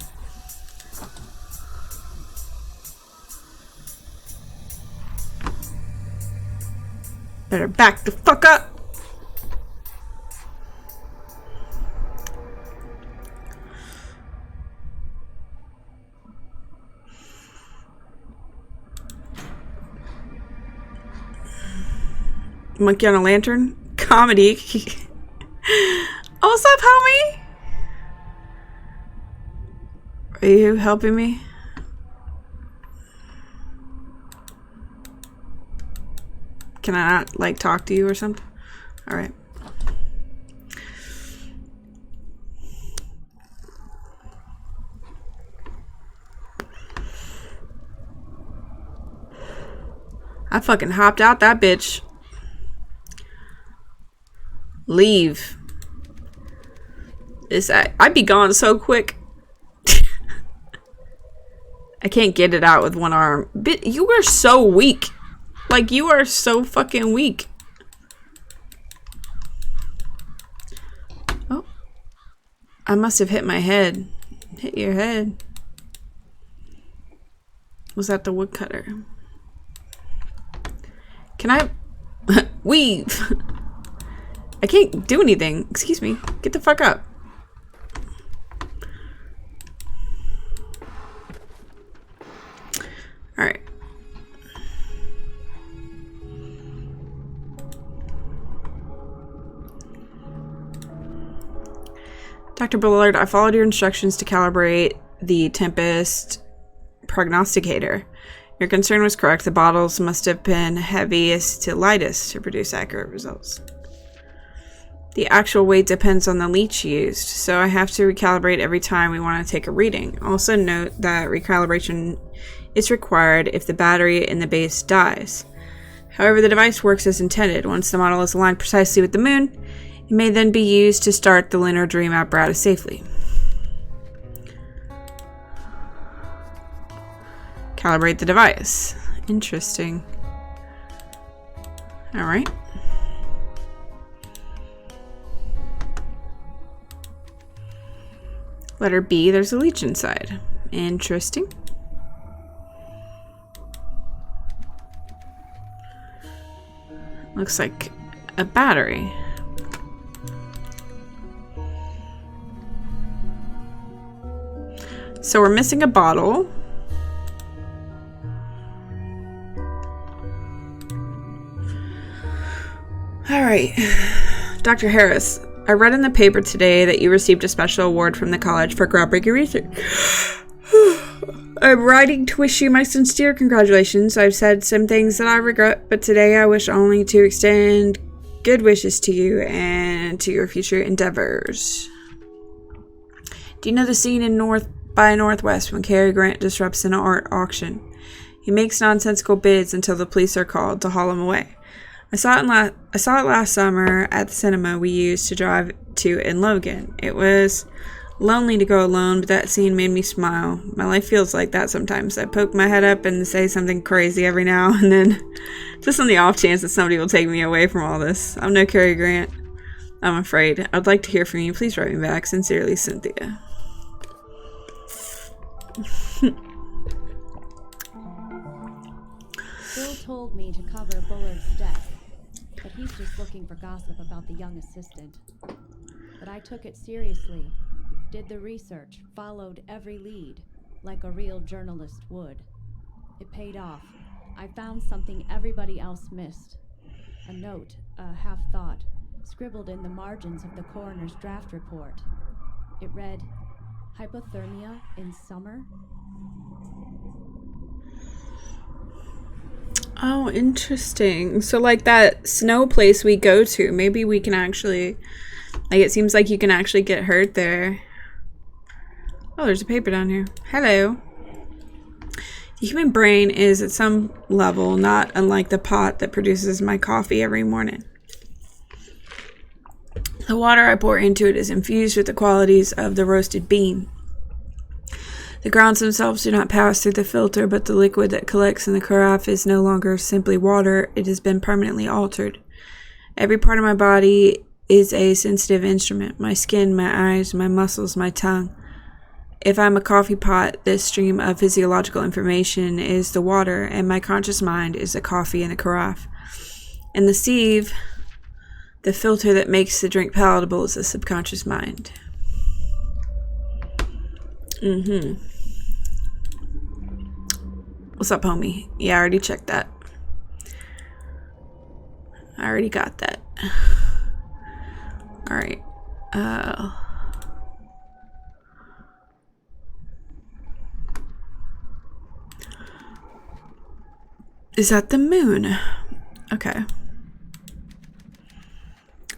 Better back the fuck up. Monkey on a lantern? Comedy. Oh, what's up, homie? Are you helping me? Can I not, like, talk to you or something? Alright. I fucking hopped out that bitch. Leave. I'd be gone so quick. I can't get it out with one arm. You are so weak. Like, you are so fucking weak. Oh. I must have hit my head. Hit your head. Was that the woodcutter? Can I weave? I can't do anything. Excuse me. Get the fuck up. Alright. Dr. Bullard, I followed your instructions to calibrate the Tempest prognosticator. Your concern was correct. The bottles must have been heaviest to lightest to produce accurate results. The actual weight depends on the leech used, so I have to recalibrate every time we want to take a reading. Also note that recalibration is required if the battery in the base dies. However, the device works as intended. Once the model is aligned precisely with the moon, it may then be used to start the lunar dream apparatus safely. Calibrate the device. Interesting. Alright. Letter B, there's a leech inside. Interesting. Looks like a battery. So we're missing a bottle. Alright. Dr. Harris, I read in the paper today that you received a special award from the college for groundbreaking research. I'm writing to wish you my sincere congratulations. I've said some things that I regret, but today I wish only to extend good wishes to you and to your future endeavors. Do you know the scene in North by Northwest when Cary Grant disrupts an art auction? He makes nonsensical bids until the police are called to haul him away. I saw it last summer at the cinema we used to drive to in Logan. It was lonely to go alone, but that scene made me smile. My life feels like that sometimes. I poke my head up and say something crazy every now and then, just on the off chance that somebody will take me away from all this. I'm no Cary Grant, I'm afraid. I'd like to hear from you. Please write me back. Sincerely, Cynthia. Bill told me to cover Bullard's death, but he's just looking for gossip about the young assistant. But I took it seriously, did the research, followed every lead, like a real journalist would. It paid off. I found something everybody else missed. A note, a half-thought, scribbled in the margins of the coroner's draft report. It read, "Hypothermia in summer?" Oh, interesting. So like that snow place we go to, maybe we can actually, like, it seems like you can actually get hurt there. Oh, there's a paper down here. Hello. The human brain is at some level not unlike the pot that produces my coffee every morning. The water I pour into it is infused with the qualities of the roasted bean. The grounds themselves do not pass through the filter, but the liquid that collects in the carafe is no longer simply water. It has been permanently altered. Every part of my body is a sensitive instrument. My skin, my eyes, my muscles, my tongue. If I'm a coffee pot, this stream of physiological information is the water, and my conscious mind is the coffee in the carafe. And the sieve, the filter that makes the drink palatable, is the subconscious mind. What's up, homie? Yeah, I already checked that. I already got that. Alright. Is that the moon? Okay.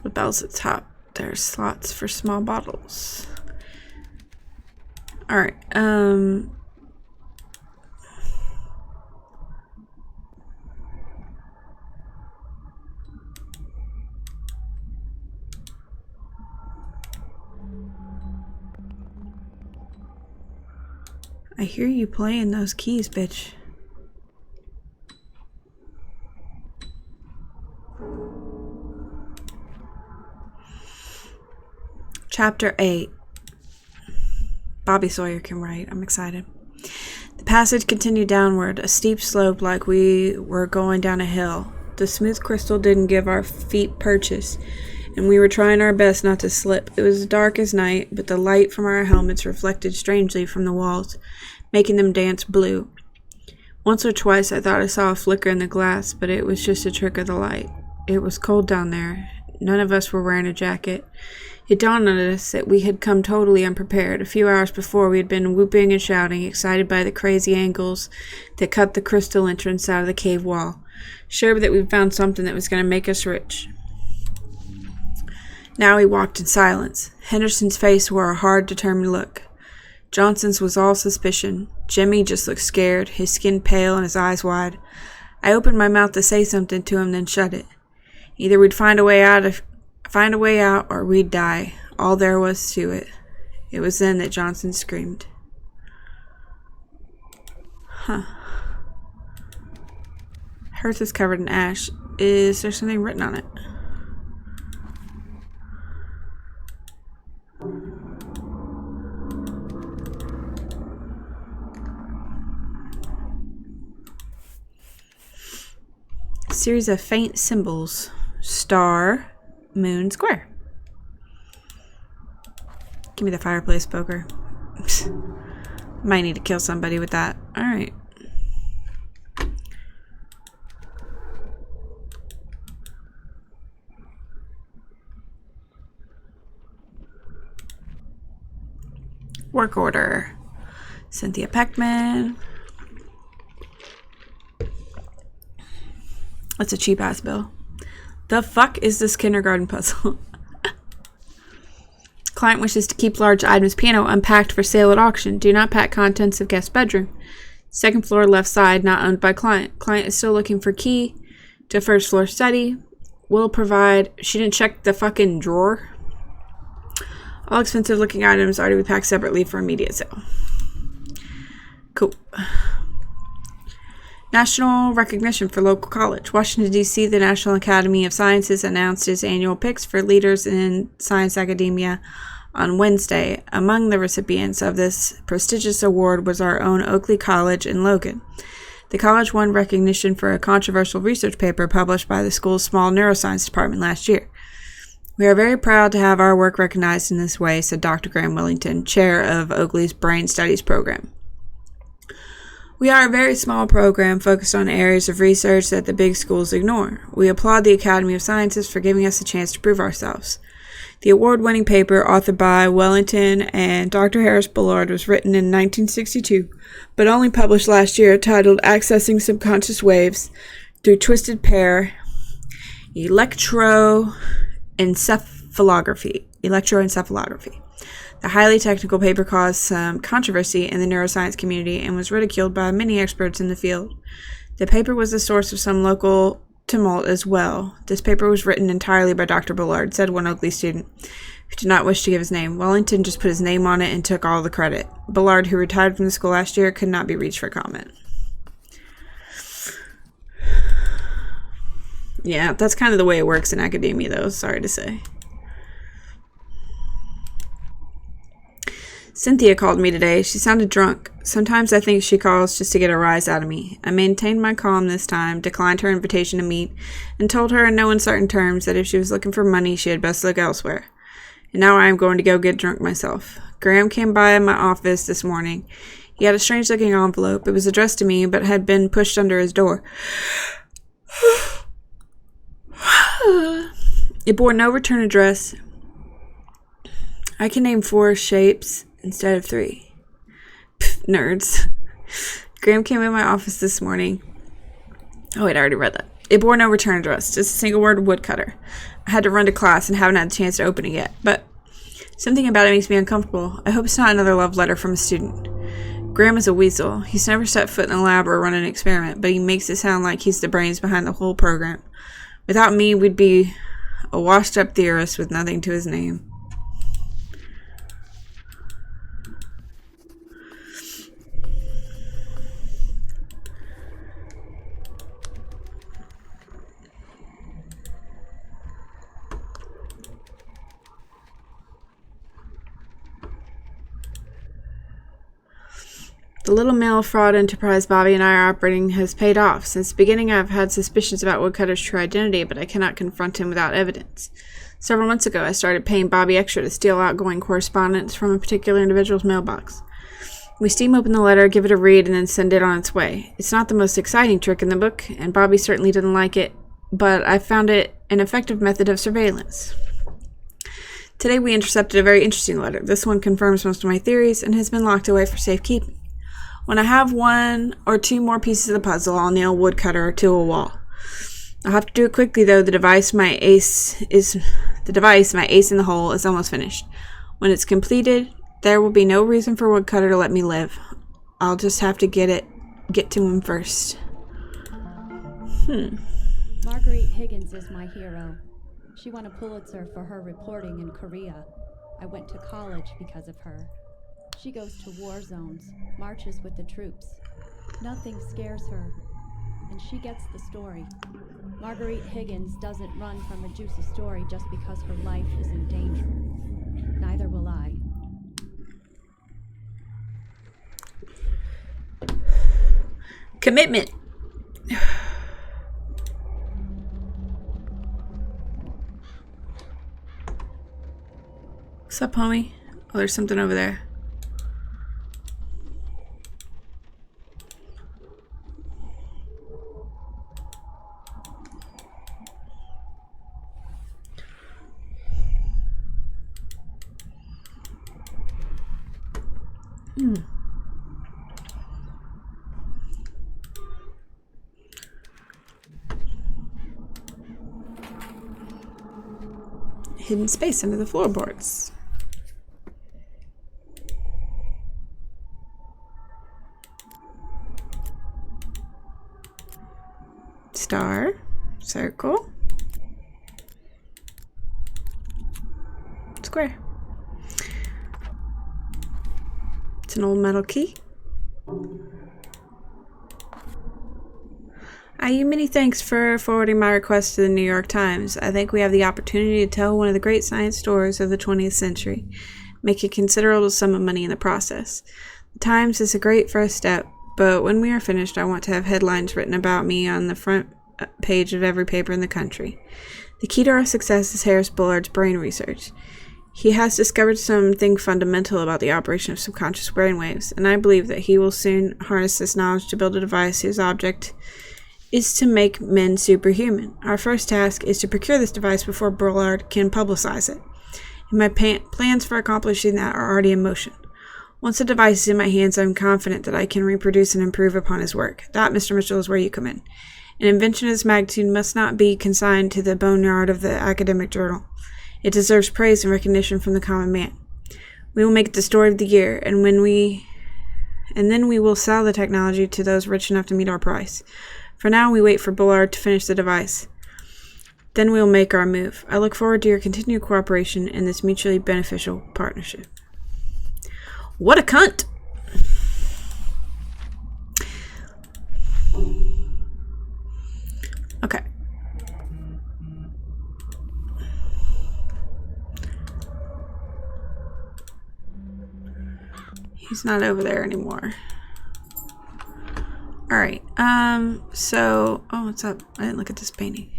The bell's at the top. There's slots for small bottles. Alright, I hear you playing those keys, bitch. Chapter 8. Bobby Sawyer can write. I'm excited. The passage continued downward, a steep slope like we were going down a hill. The smooth crystal didn't give our feet purchase, and we were trying our best not to slip. It was dark as night, but the light from our helmets reflected strangely from the walls, making them dance blue. Once or twice I thought I saw a flicker in the glass, but it was just a trick of the light. It was cold down there. None of us were wearing a jacket. It dawned on us that we had come totally unprepared. A few hours before, we had been whooping and shouting, excited by the crazy angles that cut the crystal entrance out of the cave wall, sure that we'd found something that was going to make us rich. Now we walked in silence. Henderson's face wore a hard, determined look. Johnson's was all suspicion. Jimmy just looked scared, his skin pale and his eyes wide. I opened my mouth to say something to him, then shut it. Either we'd find a way out, or we'd die. All there was to it. It was then that Johnson screamed. Huh. Hearth is covered in ash. Is there something written on it? A series of faint symbols. Star, moon, square. Give me the fireplace poker. Might need to kill somebody with that. Alright. Work order. Cynthia Peckman. That's a cheap ass bill. The fuck is this kindergarten puzzle? Client wishes to keep large items piano unpacked for sale at auction. Do not pack contents of guest bedroom. Second floor left side, not owned by client. Client is still looking for key to first floor study. Will provide. She didn't check the fucking drawer. All expensive looking items are to be packed separately for immediate sale. Cool. National recognition for local college. Washington, D.C., the National Academy of Sciences announced its annual picks for leaders in science academia on Wednesday. Among the recipients of this prestigious award was our own Oakley College in Logan. The college won recognition for a controversial research paper published by the school's small neuroscience department last year. We are very proud to have our work recognized in this way, said Dr. Graham Wellington, chair of Oakley's Brain Studies program. We are a very small program focused on areas of research that the big schools ignore. We applaud the Academy of Sciences for giving us a chance to prove ourselves. The award-winning paper, authored by Wellington and Dr. Harris Bullard, was written in 1962, but only published last year, titled Accessing Subconscious Waves Through Twisted Pair Electroencephalography. The highly technical paper caused some controversy in the neuroscience community and was ridiculed by many experts in the field. The paper was the source of some local tumult as well. This paper was written entirely by Dr. Bullard, said one Oakley student, who did not wish to give his name. Wellington just put his name on it and took all the credit. Bullard, who retired from the school last year, could not be reached for comment. Yeah, that's kind of the way it works in academia, though, sorry to say. Cynthia called me today. She sounded drunk. Sometimes I think she calls just to get a rise out of me. I maintained my calm this time, declined her invitation to meet, and told her in no uncertain terms that if she was looking for money, she had best look elsewhere. And now I am going to go get drunk myself. Graham came by my office this morning. He had a strange-looking envelope. It was addressed to me, but had been pushed under his door. It bore no return address. I can name 4 shapes instead of 3. Pfft, nerds. Graham came in my office this morning. Oh, wait, I already read that. It bore no return address, just a single word, woodcutter. I had to run to class and haven't had the chance to open it yet, but something about it makes me uncomfortable. I hope it's not another love letter from a student. Graham is a weasel. He's never set foot in a lab or run an experiment, but he makes it sound like he's the brains behind the whole program. Without me, we'd be a washed-up theorist with nothing to his name. The little mail fraud enterprise Bobby and I are operating has paid off. Since the beginning, I've had suspicions about Woodcutter's true identity, but I cannot confront him without evidence. Several months ago, I started paying Bobby extra to steal outgoing correspondence from a particular individual's mailbox. We steam open the letter, give it a read, and then send it on its way. It's not the most exciting trick in the book, and Bobby certainly didn't like it, but I found it an effective method of surveillance. Today we intercepted a very interesting letter. This one confirms most of my theories and has been locked away for safekeeping. When I have one or two more pieces of the puzzle, I'll nail Woodcutter to a wall. I'll have to do it quickly, though. The device, my ace in the hole, is almost finished. When it's completed, there will be no reason for Woodcutter to let me live. I'll just have to get to him first. Marguerite Higgins is my hero. She won a Pulitzer for her reporting in Korea. I went to college because of her. She goes to war zones, marches with the troops. Nothing scares her, and she gets the story. Marguerite Higgins doesn't run from a juicy story just because her life is in danger. Neither will I. Commitment. What's up, homie? Oh, there's something over there. Hidden space under the floorboards. Star, circle, square. It's an old metal key. Many thanks for forwarding my request to the New York Times. I think we have the opportunity to tell one of the great science stories of the 20th century, make a considerable sum of money in the process. The Times is a great first step, but when we are finished, I want to have headlines written about me on the front page of every paper in the country. The key to our success is Harris Bullard's brain research. He has discovered something fundamental about the operation of subconscious brainwaves, and I believe that he will soon harness this knowledge to build a device whose object is to make men superhuman. Our first task is to procure this device before Bullard can publicize it, and my plans for accomplishing that are already in motion. Once the device is in my hands, I'm confident that I can reproduce and improve upon his work. That, Mr. Mitchell, is where you come in. An invention of this magnitude must not be consigned to the boneyard of the academic journal. It deserves praise and recognition from the common man. We will make it the story of the year, and then we will sell the technology to those rich enough to meet our price. For now, we wait for Bullard to finish the device. Then we will make our move. I look forward to your continued cooperation in this mutually beneficial partnership. What a cunt! Okay. He's not over there anymore. Alright, so... Oh, what's up? I didn't look at this painting.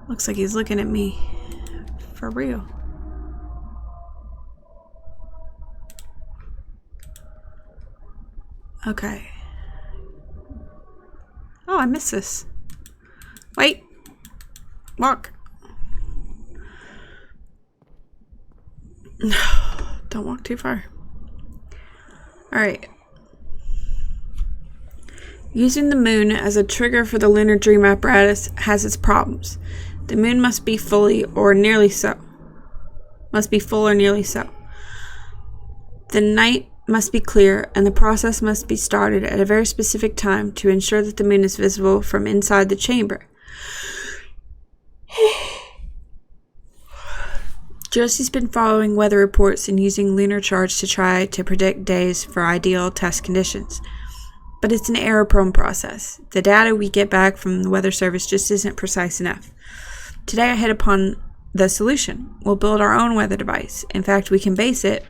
Looks like he's looking at me. For real. Okay. Oh, I missed this. Wait. Walk. Don't walk too far. Alright. Using the moon as a trigger for the lunar dream apparatus has its problems. The moon must be full or nearly so. The night must be clear, and the process must be started at a very specific time to ensure that the moon is visible from inside the chamber. Josie's been following weather reports and using lunar charts to try to predict days for ideal test conditions. But it's an error-prone process. The data we get back from the weather service just isn't precise enough. Today I hit upon the solution. We'll build our own weather device. In fact, we can base it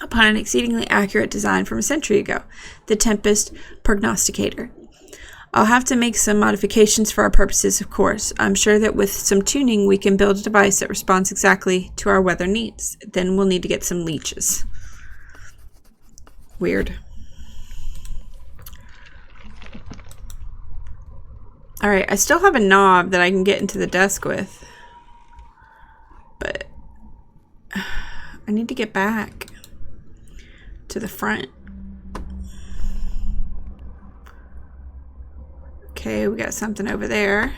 upon an exceedingly accurate design from a century ago, the Tempest Prognosticator. I'll have to make some modifications for our purposes, of course. I'm sure that with some tuning, we can build a device that responds exactly to our weather needs. Then we'll need to get some leeches. Weird. Alright, I still have a knob that I can get into the desk with. But I need to get back to the front. Okay, we got something over there.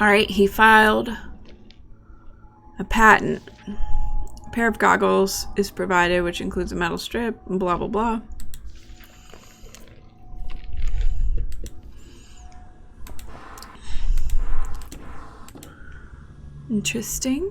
Alright, he filed a patent. A pair of goggles is provided, which includes a metal strip, and blah blah blah. Interesting.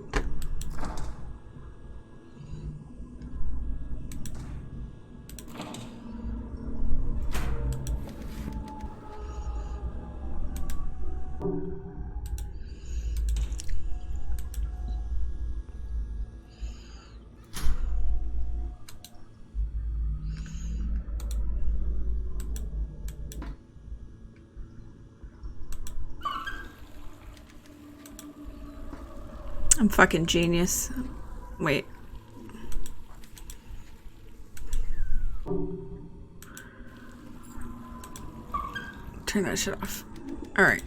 I'm fucking genius. Wait. Turn that shit off. Alright.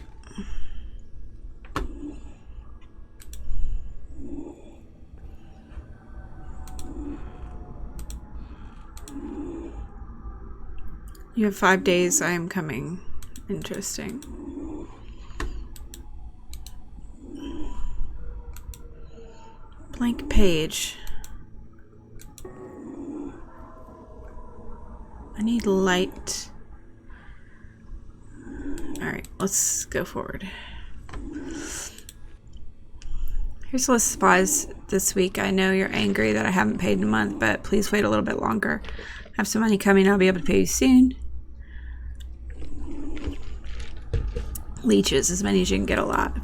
You have 5 days. I am coming. Interesting. Blank page. I need light. Alright, let's go forward. Here's a list of supplies this week. I know you're angry that I haven't paid in a month, but please wait a little bit longer. I have some money coming. I'll be able to pay you soon. Leeches, as many as you can get a lot.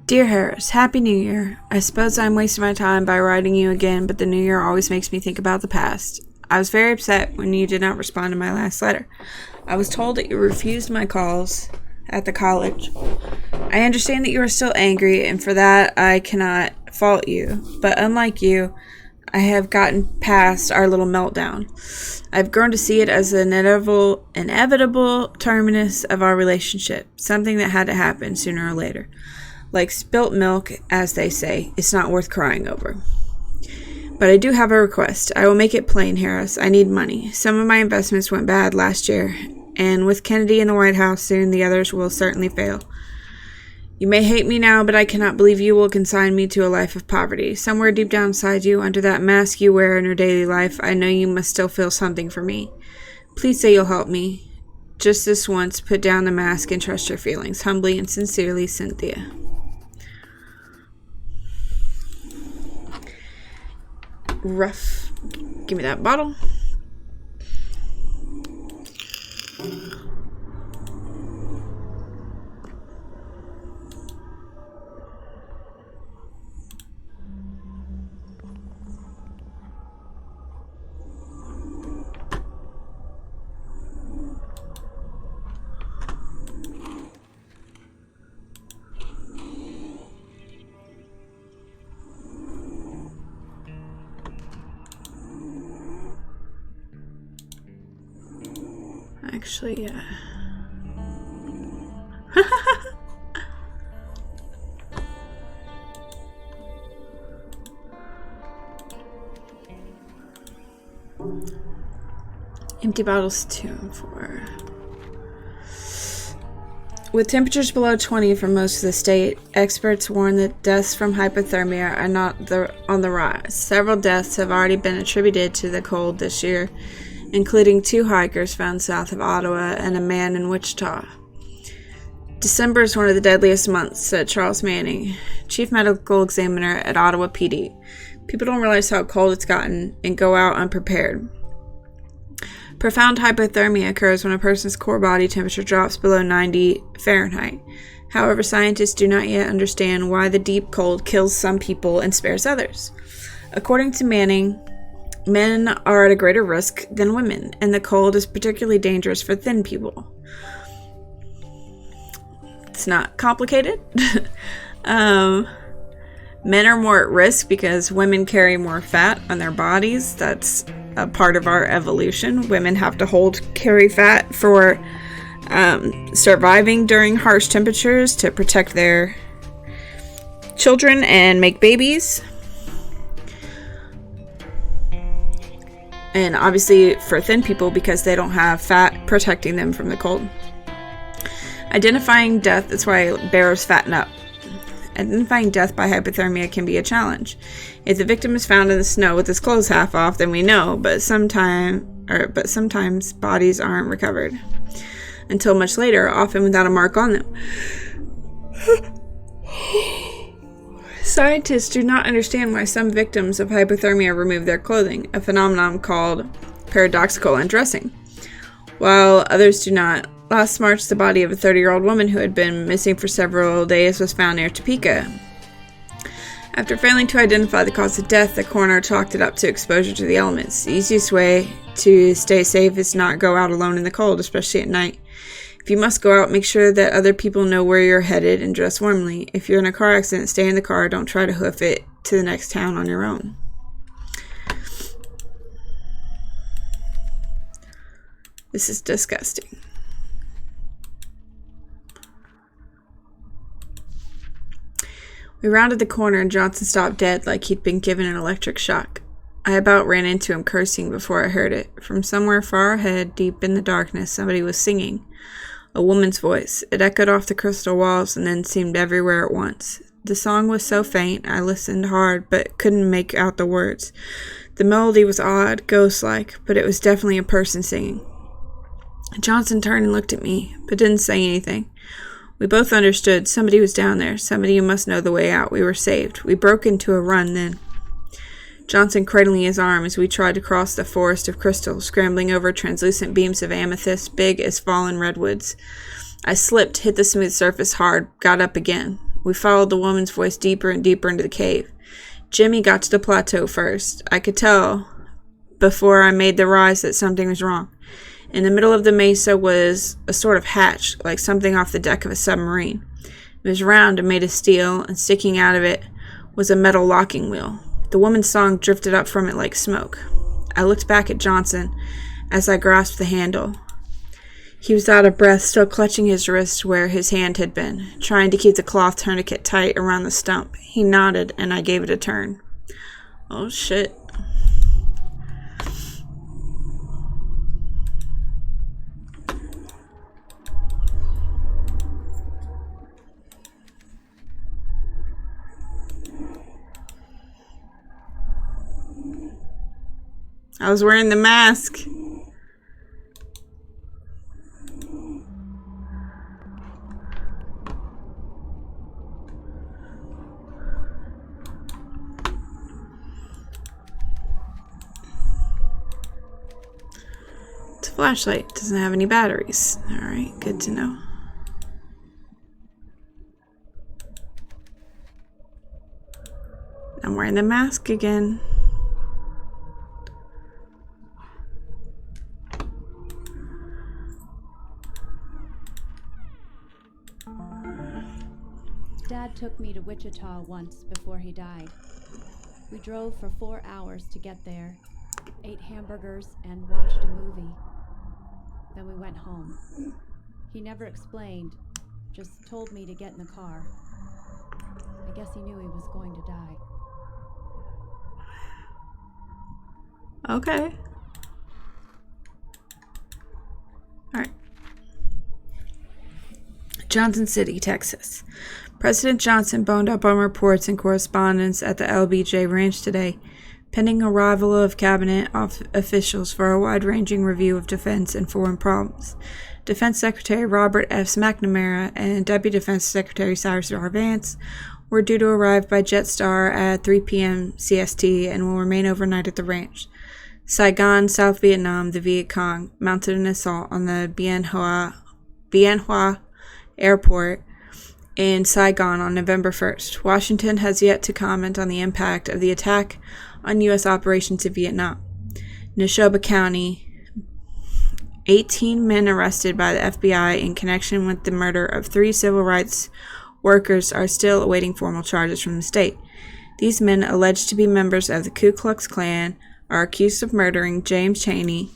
Dear Harris, Happy New Year. I suppose I'm wasting my time by writing you again, but the new year always makes me think about the past. I was very upset when you did not respond to my last letter. I was told that you refused my calls at the college. I understand that you are still angry, and for that I cannot fault you. But unlike you, I have gotten past our little meltdown. I've grown to see it as the inevitable terminus of our relationship, something that had to happen sooner or later. Like spilt milk, as they say, it's not worth crying over. But I do have a request. I will make it plain, Harris. I need money. Some of my investments went bad last year, and with Kennedy in the White House soon, the others will certainly fail. You may hate me now, but I cannot believe you will consign me to a life of poverty. Somewhere deep down inside you, under that mask you wear in your daily life, I know you must still feel something for me. Please say you'll help me. Just this once, put down the mask and trust your feelings. Humbly and sincerely, Cynthia. Rough. Give me that bottle. Actually, yeah. Empty bottles 2 and 4. With temperatures below 20 for most of the state, experts warn that deaths from hypothermia are not on the rise. Several deaths have already been attributed to the cold this year, including 2 hikers found south of Ottawa and a man in Wichita. December is one of the deadliest months, said Charles Manning, chief medical examiner at Ottawa PD. People don't realize how cold it's gotten and go out unprepared. Profound hypothermia occurs when a person's core body temperature drops below 90 Fahrenheit. However, scientists do not yet understand why the deep cold kills some people and spares others. According to Manning, men are at a greater risk than women, and the cold is particularly dangerous for thin people. It's not complicated. Men are more at risk because women carry more fat on their bodies. That's a part of our evolution. Women have to carry fat for surviving during harsh temperatures to protect their children and make babies. And obviously for thin people because they don't have fat protecting them from the cold. Identifying death, that's why bears fatten up. Identifying death by hypothermia can be a challenge. If the victim is found in the snow with his clothes half off, then we know, but sometimes bodies aren't recovered until much later, often without a mark on them. Scientists do not understand why some victims of hypothermia remove their clothing, a phenomenon called paradoxical undressing, while others do not. Last March, the body of a 30-year-old woman who had been missing for several days was found near Topeka. After failing to identify the cause of death, the coroner chalked it up to exposure to the elements. The easiest way to stay safe is not go out alone in the cold, especially at night. If you must go out, make sure that other people know where you're headed and dress warmly. If you're in a car accident, stay in the car. Don't try to hoof it to the next town on your own. This is disgusting. We rounded the corner and Johnson stopped dead like he'd been given an electric shock. I about ran into him cursing before I heard it. From somewhere far ahead, deep in the darkness, somebody was singing. A woman's voice. It echoed off the crystal walls and then seemed everywhere at once. The song was so faint, I listened hard, but couldn't make out the words. The melody was odd, ghost-like, but it was definitely a person singing. Johnson turned and looked at me, but didn't say anything. We both understood. Somebody was down there. Somebody who must know the way out. We were saved. We broke into a run then. Johnson cradling his arm as we tried to cross the forest of crystal, scrambling over translucent beams of amethyst, big as fallen redwoods. I slipped, hit the smooth surface hard, got up again. We followed the woman's voice deeper and deeper into the cave. Jimmy got to the plateau first. I could tell before I made the rise that something was wrong. In the middle of the mesa was a sort of hatch, like something off the deck of a submarine. It was round and made of steel, and sticking out of it was a metal locking wheel. The woman's song drifted up from it like smoke. I looked back at Johnson as I grasped the handle. He was out of breath, still clutching his wrist where his hand had been, trying to keep the cloth tourniquet tight around the stump. He nodded, and I gave it a turn. Oh, shit. I was wearing the mask. It's a flashlight. It doesn't have any batteries. Alright, good to know. I'm wearing the mask again. Dad took me to Wichita once before he died. We drove for 4 hours to get there, ate hamburgers, and watched a movie. Then we went home. He never explained, just told me to get in the car. I guess he knew he was going to die. Okay. Alright. Johnson City, Texas. President Johnson boned up on reports and correspondence at the LBJ Ranch today, pending arrival of cabinet officials for a wide-ranging review of defense and foreign problems. Defense Secretary Robert F. McNamara and Deputy Defense Secretary Cyrus R. Vance were due to arrive by Jetstar at 3 p.m. CST and will remain overnight at the ranch. Saigon, South Vietnam, the Viet Cong mounted an assault on the Bien Hoa Airport in Saigon on November 1st. Washington has yet to comment on the impact of the attack on U.S. operations in Vietnam. Neshoba County, 18 men arrested by the FBI in connection with the murder of 3 civil rights workers are still awaiting formal charges from the state. These men, alleged to be members of the Ku Klux Klan, are accused of murdering James Chaney,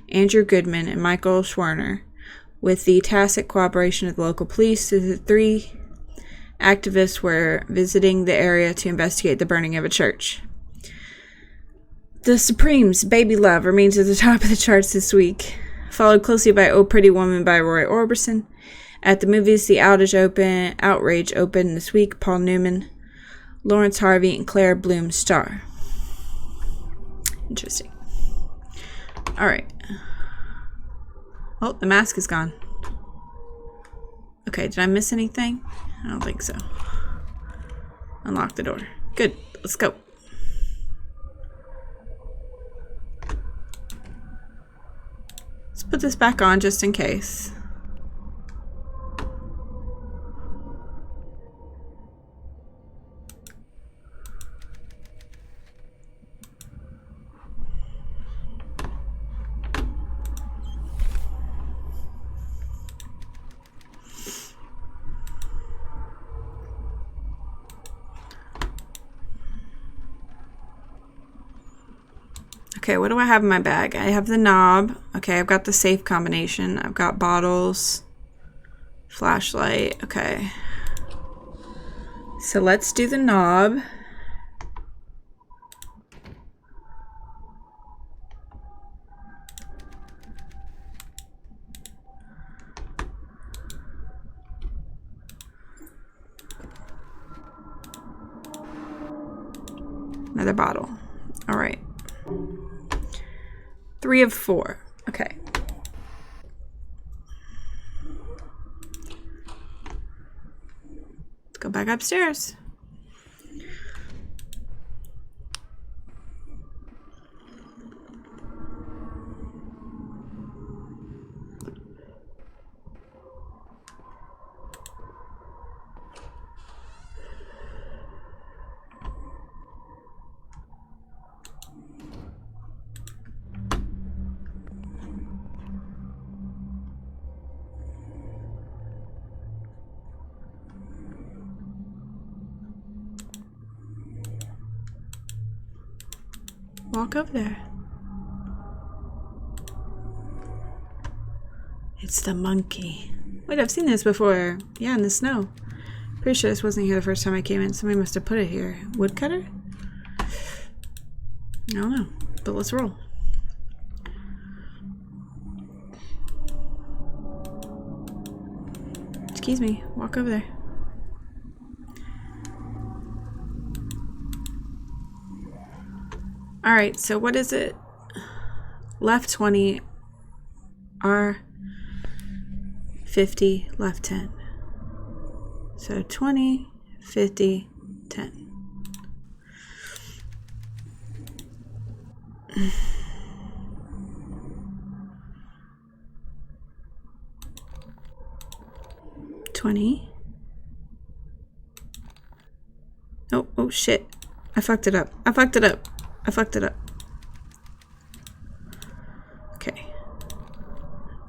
Andrew Goodman, and Michael Schwerner. With the tacit cooperation of the local police, the 3 activists were visiting the area to investigate the burning of a church. The Supremes' Baby Love remains at the top of the charts this week, followed closely by Oh Pretty Woman by Roy Orbison. At the movies, The Outrage opened this week. Paul Newman, Lawrence Harvey, and Claire Bloom star. Interesting. Alright. Oh, the mask is gone. Okay, did I miss anything? I don't think so. Unlock the door. Good. Let's go. Let's put this back on just in case. Okay, what do I have in my bag? I have the knob. Okay, I've got the safe combination. I've got bottles. Flashlight. Okay. So let's do the knob. Another bottle. All right. 3 of 4. Okay. Let's go back upstairs. Walk over there. It's the monkey. Wait, I've seen this before. Yeah, in the snow. Pretty sure this wasn't here the first time I came in. Somebody must have put it here. Woodcutter? I don't know. But let's roll. Excuse me. Walk over there. Alright, so what is it? Left 20, R 50, left 10. So 20, 50, 10. Oh shit. I fucked it up. I fucked it up. Okay.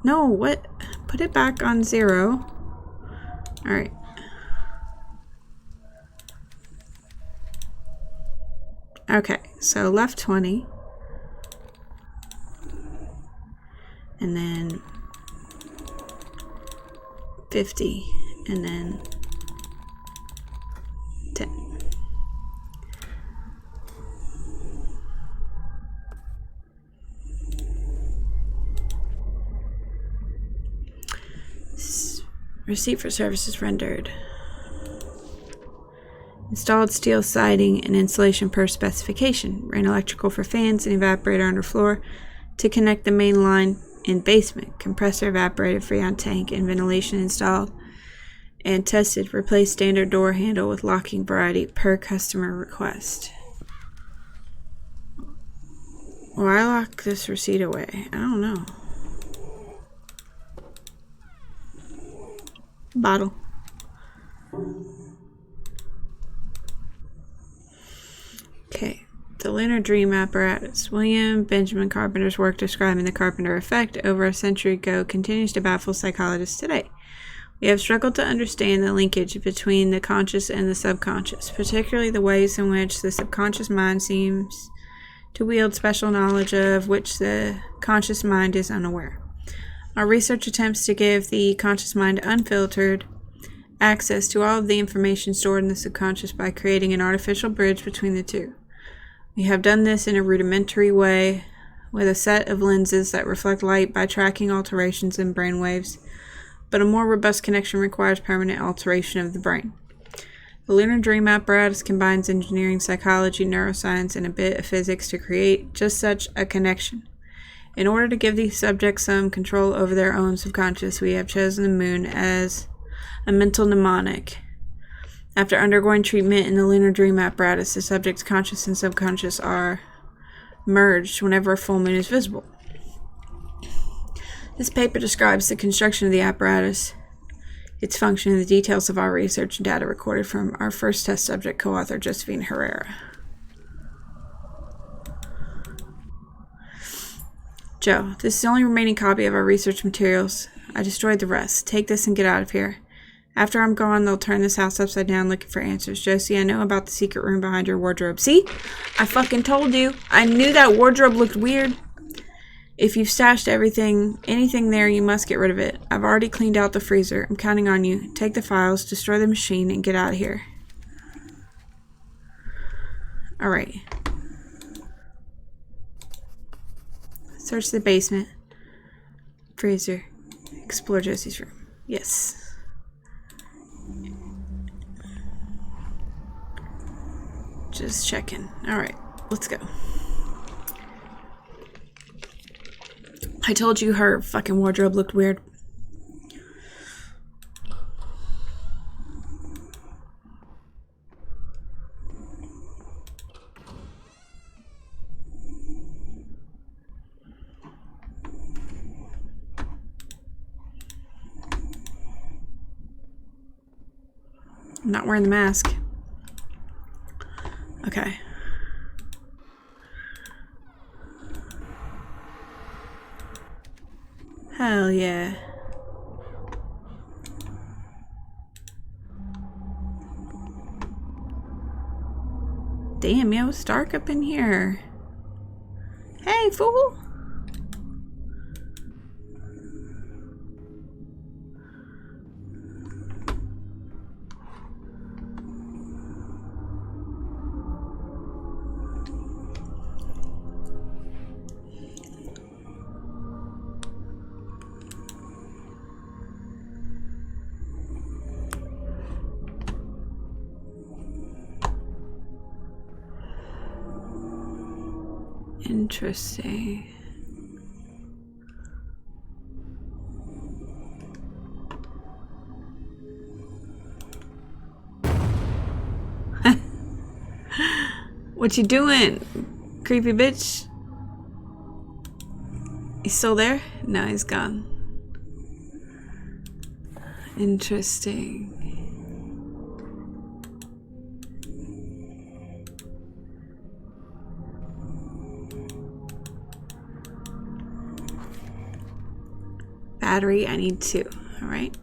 No, what? Put it back on 0. Alright. Okay, so left 20. And then 50, and then 10. Receipt for services rendered. Installed steel siding and insulation per specification. Ran electrical for fans and evaporator underfloor to connect the main line in basement. Compressor, evaporator, freon tank, and ventilation installed and tested. Replaced standard door handle with locking variety per customer request. Why lock this receipt away? I don't know. Bottle. Okay. The Lunar Dream apparatus. William Benjamin Carpenter's work describing the Carpenter effect over a century ago continues to baffle psychologists today. We have struggled to understand the linkage between the conscious and the subconscious, particularly the ways in which the subconscious mind seems to wield special knowledge of which the conscious mind is unaware. Our research attempts to give the conscious mind unfiltered access to all of the information stored in the subconscious by creating an artificial bridge between the two. We have done this in a rudimentary way with a set of lenses that reflect light by tracking alterations in brain waves, but a more robust connection requires permanent alteration of the brain. The Lunar Dream apparatus combines engineering, psychology, neuroscience, and a bit of physics to create just such a connection. In order to give these subjects some control over their own subconscious, we have chosen the moon as a mental mnemonic. After undergoing treatment in the Lunar Dream apparatus, the subject's conscious and subconscious are merged whenever a full moon is visible. This paper describes the construction of the apparatus, its function, and the details of our research and data recorded from our first test subject, co-author Josephine Herrera. Joe, this is the only remaining copy of our research materials. I destroyed the rest. Take this and get out of here. After I'm gone, they'll turn this house upside down looking for answers. Josie, I know about the secret room behind your wardrobe. See? I fucking told you. I knew that wardrobe looked weird. If you've stashed anything there, you must get rid of it. I've already cleaned out the freezer. I'm counting on you. Take the files, destroy the machine, and get out of here. Alright. Search the basement. Freezer. Explore Josie's room. Yes. Just checking. Alright, let's go. I told you her fucking wardrobe looked weird. I'm not wearing the mask. Okay. Hell yeah. Damn, yo, it's dark up in here. Hey, fool! Interesting. What you doing, creepy bitch? He's still there? No, he's gone. Interesting. Battery, I need 2. All right.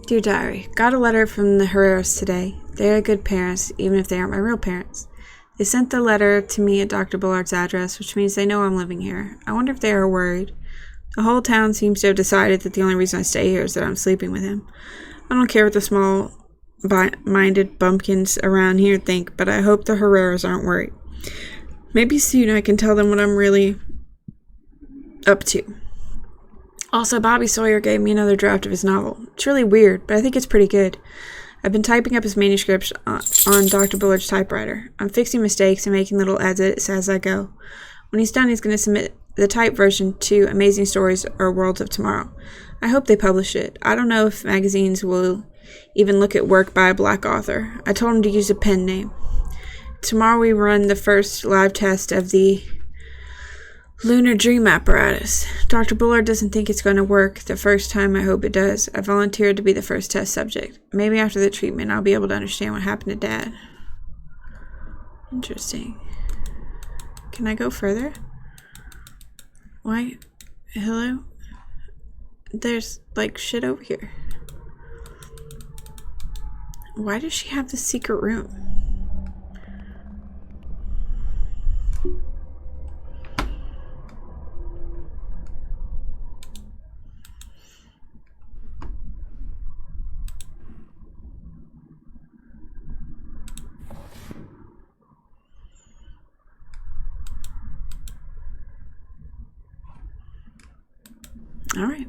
Dear Diary, got a letter from the Herreras today. They are good parents, even if they aren't my real parents. They sent the letter to me at Dr. Bullard's address, which means they know I'm living here. I wonder if they are worried. The whole town seems to have decided that the only reason I stay here is that I'm sleeping with him. I don't care what the small-minded bumpkins around here think, but I hope the Herreras aren't worried. Maybe soon I can tell them what I'm really up to. Also, Bobby Sawyer gave me another draft of his novel. It's really weird, but I think it's pretty good. I've been typing up his manuscripts on Dr. Bullard's typewriter. I'm fixing mistakes and making little edits as I go. When he's done, he's going to submit the type version to Amazing Stories or Worlds of Tomorrow. I hope they publish it. I don't know if magazines will even look at work by a black author. I told him to use a pen name. Tomorrow we run the first live test of the Lunar Dream apparatus. Dr. Bullard doesn't think it's going to work the first time. I hope it does. I volunteered to be the first test subject. Maybe after the treatment I'll be able to understand what happened to Dad. Interesting. Can I go further? Why? Hello? There's, like, shit over here. Why does she have this secret room? All right.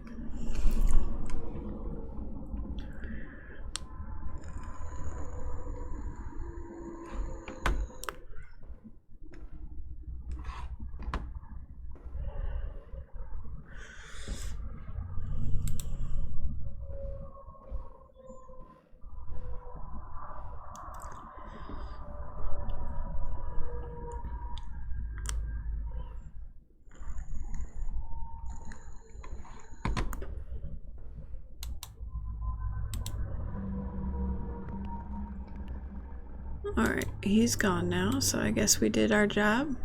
Alright, he's gone now, so I guess we did our job.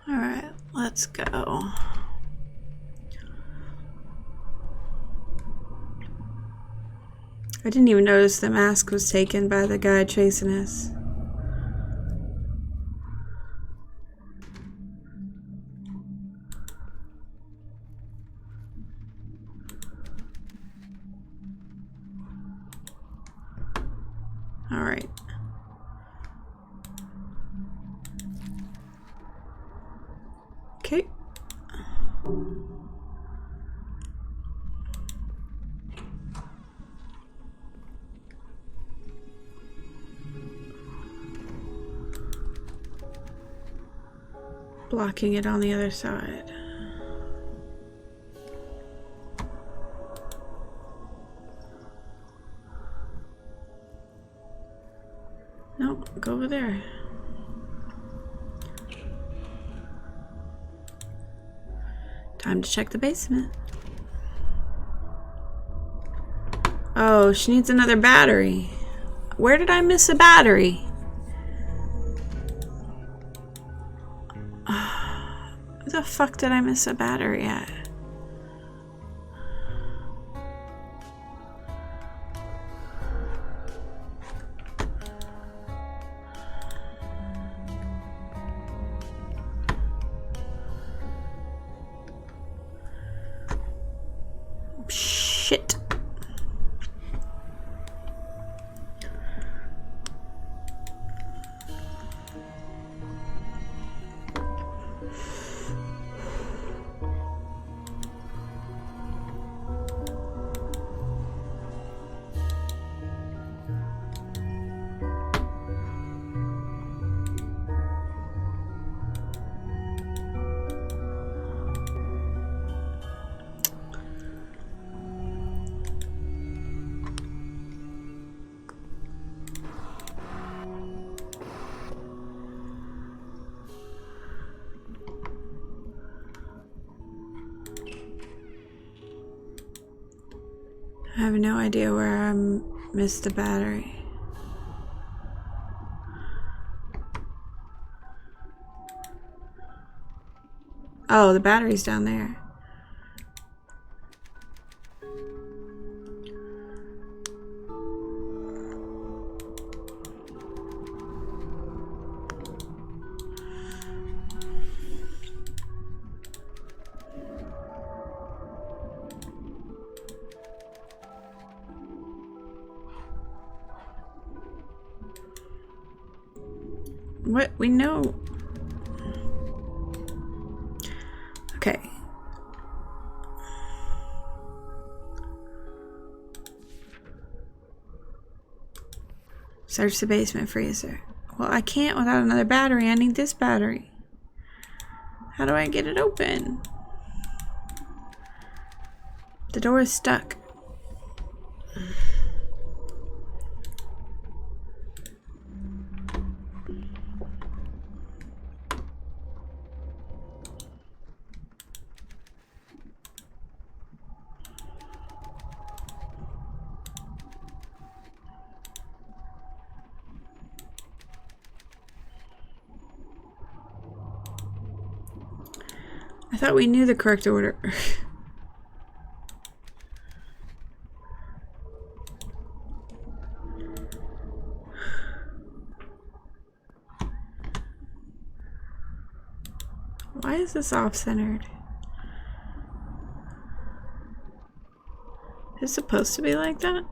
Alright, let's go. I didn't even notice the mask was taken by the guy chasing us. Alright. Okay. Blocking it on the other side. Nope, go over there. Time to check the basement. Oh, she needs another battery. Where did I miss a battery? Where the fuck did I miss a battery at? Shit. I have no idea where I missed the battery. Oh, the battery's down there. What? We know. Okay. Search the basement freezer. Well, I can't without another battery. I need this battery. How do I get it open? The door is stuck. I thought we knew the correct order. Why is this off-centered? Is it supposed to be like that?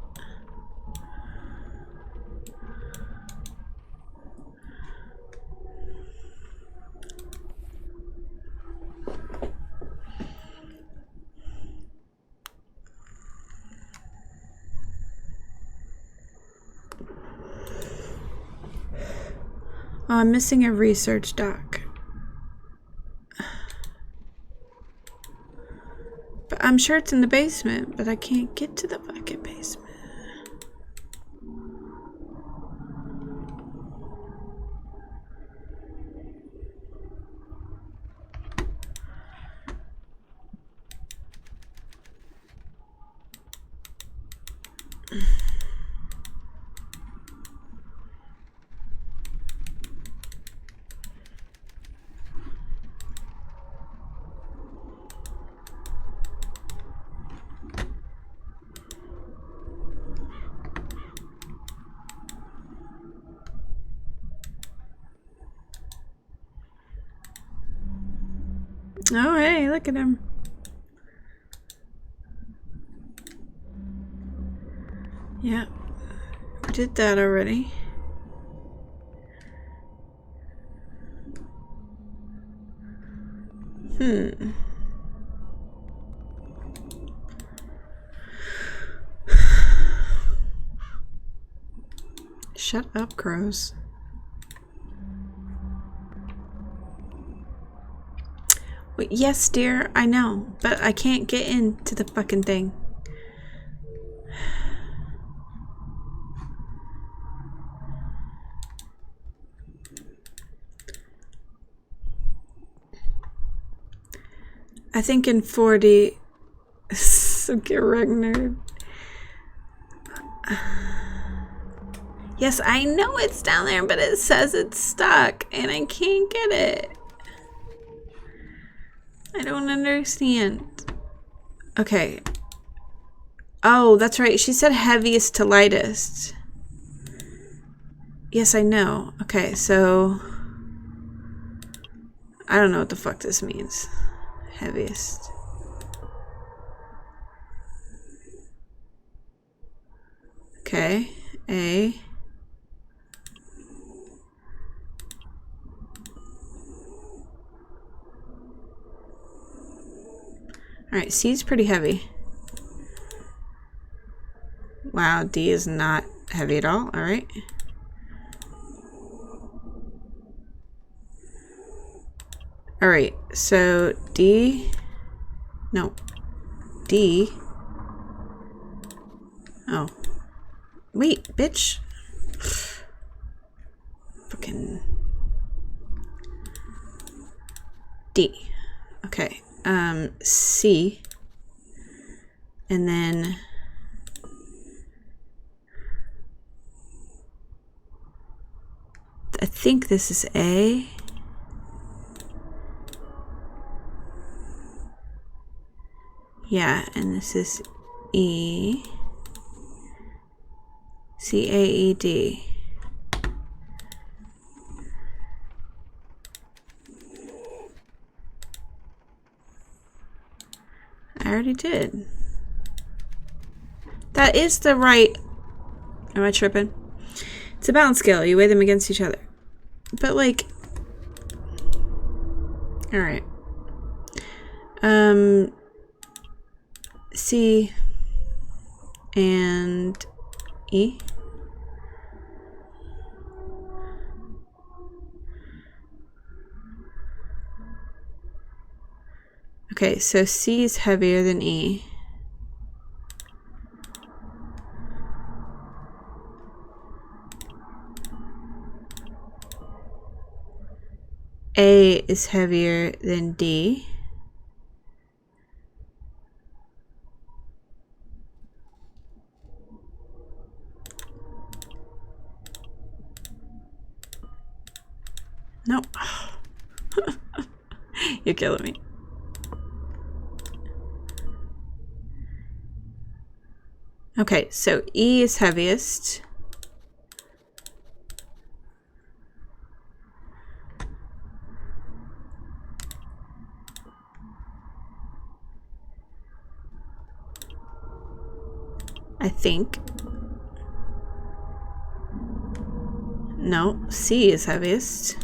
Oh, I'm missing a research doc. But I'm sure it's in the basement, but I can't get to the fucking basement. Oh, hey, look at him. Yeah, we did that already. Shut up, crows. Wait, yes, dear, I know, but I can't get into the fucking thing. I think in 4D. So get Ragnar. Yes, I know it's down there, but it says it's stuck and I can't get it. I don't understand. Okay. Oh, that's right. She said heaviest to lightest. Yes, I know. Okay, so I don't know what the fuck this means. Heaviest. Okay. A. Alright, C is pretty heavy. Wow, D is not heavy at all. Alright. Alright, so D. No. D. Oh. Wait, bitch. Fucking. D. Okay. C. And then I think this is A. Yeah, and this is E. C-A-E-D. I already did. That is the right... Am I tripping? It's a balance scale. You weigh them against each other. But, like... Alright. C and E. Okay, so C is heavier than E. A is heavier than D. Nope. You're killing me. Okay, so E is heaviest. I think. No, C is heaviest.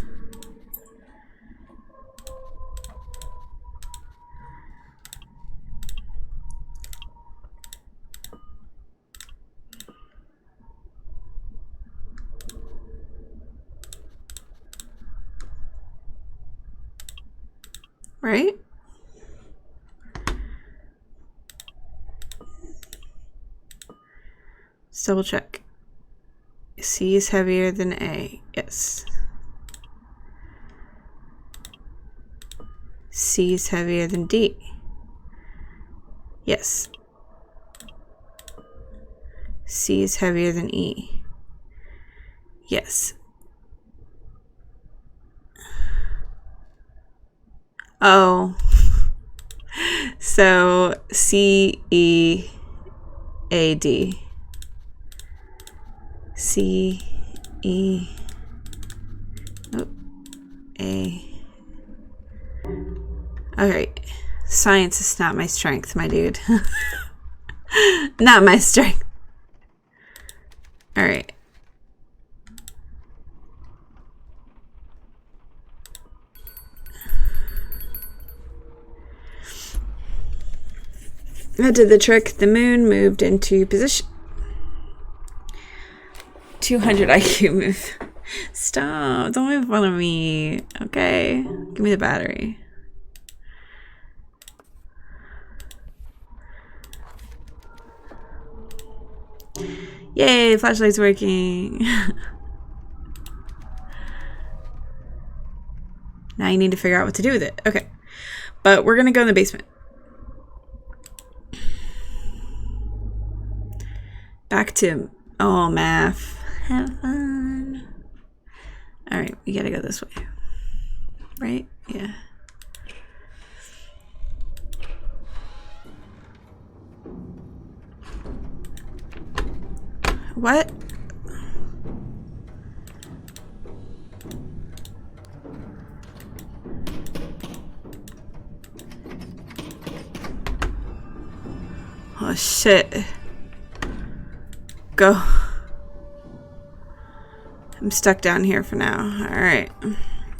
Right? Let's double check. C is heavier than A. Yes. C is heavier than D. Yes. C is heavier than E. Yes. Oh. So C-E-A-D. C-E... Oh. A... Alright. Science is not my strength, my dude. Not my strength. Alright. That did the trick. The moon moved into position. 200 IQ move. Stop. Don't make fun of me. Okay. Give me the battery. Yay, flashlight's working. Now you need to figure out what to do with it. Okay. But we're going to go in the basement. Back to, oh, math. Have fun. Alright, we gotta go this way. Right? Yeah. What? Oh, shit. Go. I'm stuck down here for now. Alright.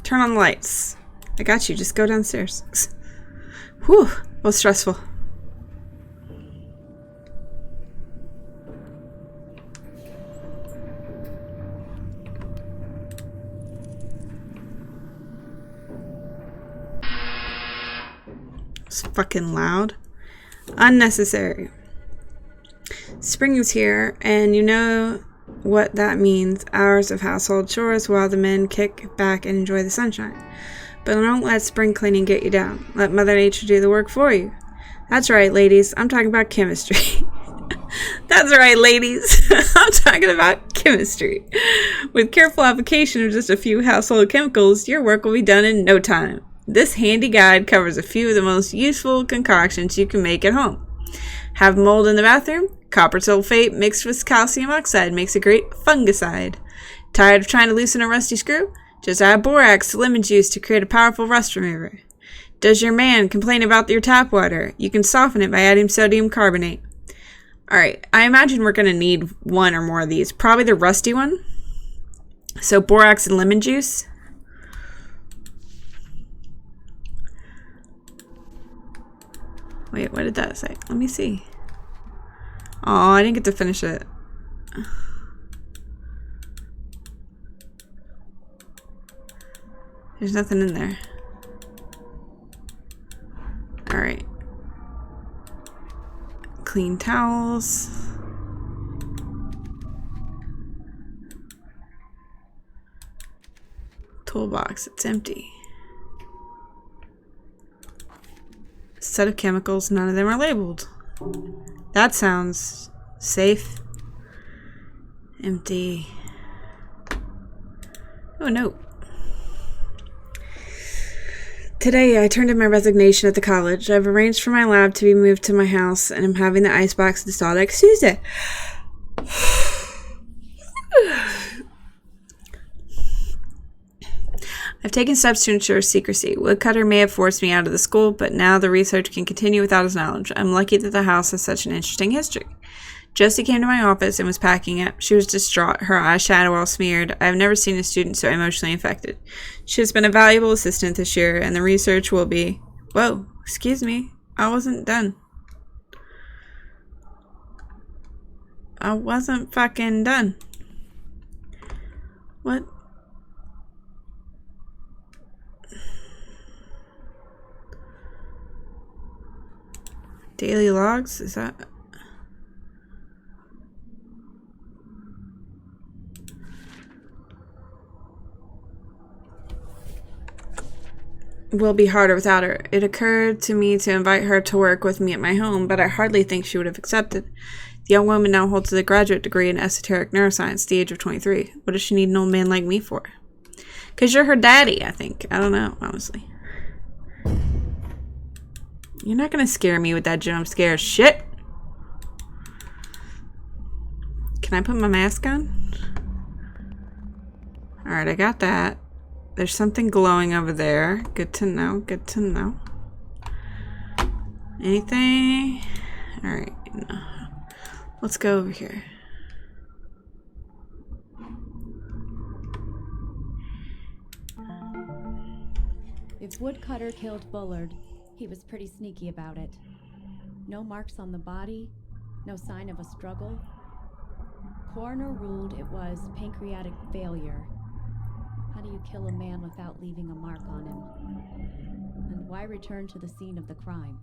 Turn on the lights. I got you. Just go downstairs. Whew. That was stressful. It's fucking loud. Unnecessary. Spring is here, and you know what that means. Hours of household chores while the men kick back and enjoy the sunshine. But don't let spring cleaning get you down. Let Mother Nature do the work for you. That's right, ladies. I'm talking about chemistry. That's right, ladies. I'm talking about chemistry. With careful application of just a few household chemicals, your work will be done in no time. This handy guide covers a few of the most useful concoctions you can make at home. Have mold in the bathroom? Copper sulfate mixed with calcium oxide makes a great fungicide. Tired of trying to loosen a rusty screw? Just add borax to lemon juice to create a powerful rust remover. Does your man complain about your tap water? You can soften it by adding sodium carbonate. Alright, I imagine we're going to need one or more of these. Probably the rusty one. So borax and lemon juice. Wait, what did that say? Let me see. Oh, I didn't get to finish it. There's nothing in there. Alright. Clean towels. Toolbox, it's empty. Set of chemicals, none of them are labeled. That sounds safe. Empty. Oh, no. Today, I turned in my resignation at the college. I've arranged for my lab to be moved to my house, and I'm having the icebox installed. Excuse it. I've taken steps to ensure secrecy. Woodcutter may have forced me out of the school, but now the research can continue without his knowledge. I'm lucky that the house has such an interesting history. Josie came to my office and was packing up. She was distraught, her eyeshadow all smeared. I have never seen a student so emotionally affected. She has been a valuable assistant this year, and the research will be... Whoa, excuse me. I wasn't done. I wasn't fucking done. What? Daily logs? Is that... Will be harder without her. It occurred to me to invite her to work with me at my home, but I hardly think she would have accepted. The young woman now holds a graduate degree in esoteric neuroscience at the age of 23. What does she need an old man like me for? Because you're her daddy, I think. I don't know, honestly. You're not gonna scare me with that jump scare shit. Can I put my mask on? Alright, I got that. There's something glowing over there. Good to know, good to know. Anything? Alright, no. Let's go over here. If Woodcutter killed Bullard, he was pretty sneaky about it. No marks on the body, no sign of a struggle. Coroner ruled it was pancreatic failure. How do you kill a man without leaving a mark on him? And why return to the scene of the crime?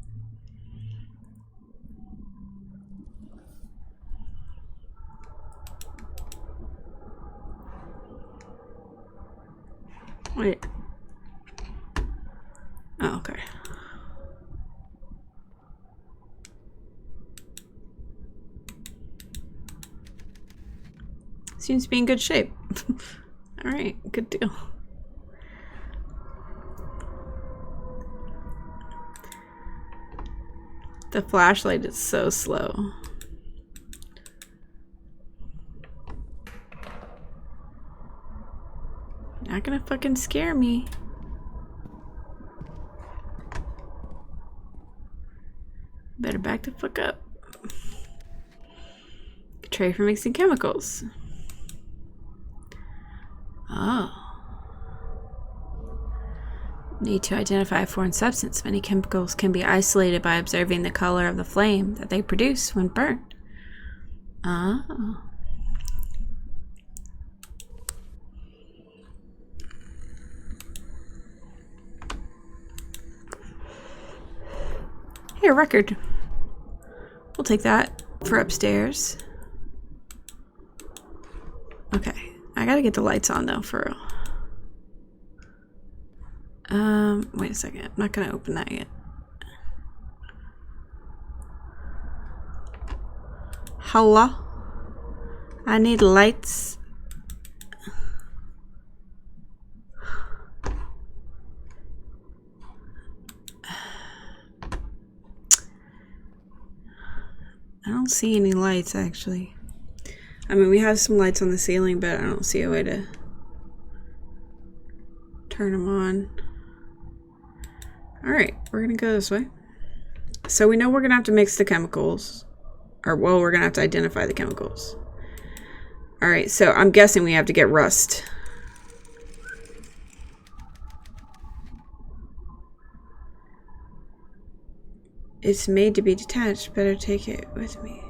Wait. Oh, okay. Seems to be in good shape. Alright, good deal. The flashlight is so slow. Not gonna fucking scare me. Better back the fuck up. Tray for mixing chemicals. Oh. Need to identify a foreign substance. Many chemicals can be isolated by observing the color of the flame that they produce when burnt. Oh. Hey, a record. We'll take that for upstairs. Okay. I gotta get the lights on though, for real. Wait a second. I'm not gonna open that yet. Hello? I need lights. I don't see any lights, actually. I mean, we have some lights on the ceiling, but I don't see a way to turn them on. Alright, we're gonna go this way. So we know we're gonna have to mix the chemicals. Or, well, we're gonna have to identify the chemicals. Alright, so I'm guessing we have to get rust. It's made to be detached. Better take it with me.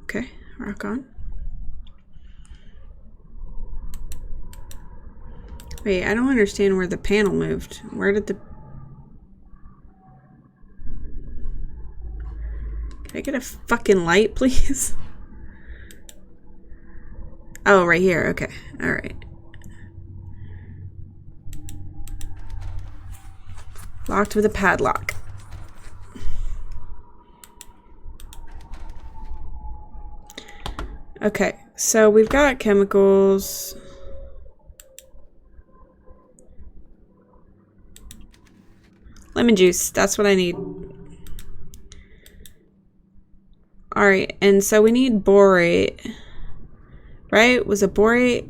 Okay, rock on. Wait, I don't understand where the panel moved. Where did the... Can I get a fucking light, please? Oh, right here. Okay. Alright. Locked with a padlock. Okay, so we've got chemicals. Lemon juice, that's what I need. Alright, and so we need borate. Right? Was it borate?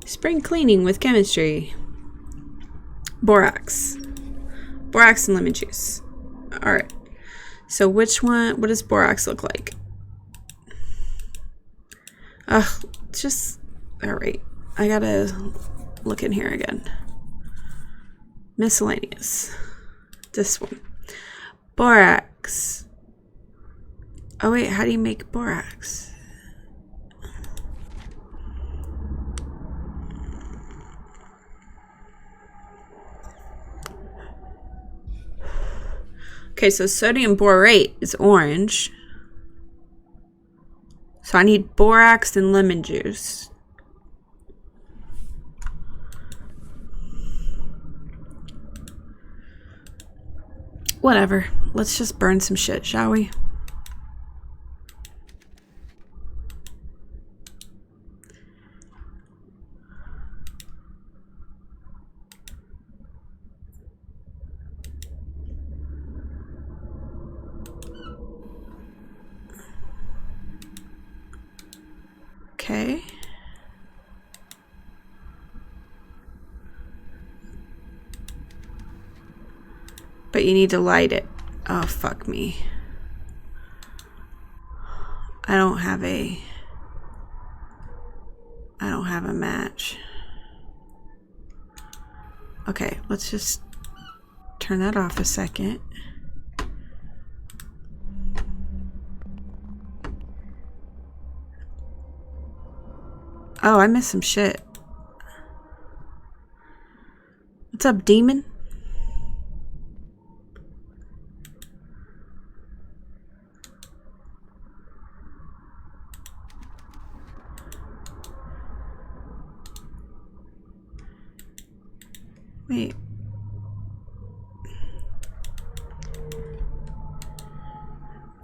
Spring cleaning with chemistry. Borax. Borax and lemon juice. Alright. So which one, what does borax look like? Ugh, just, alright. I gotta look in here again. Miscellaneous. This one. Borax. Oh wait, how do you make borax? Okay, so sodium borate is orange. So I need borax and lemon juice. Whatever. Let's just burn some shit, shall we? Okay. But you need to light it. Oh, fuck me. I don't have a match. Okay, let's just turn that off a second. Oh, I missed some shit. What's up, demon? Wait.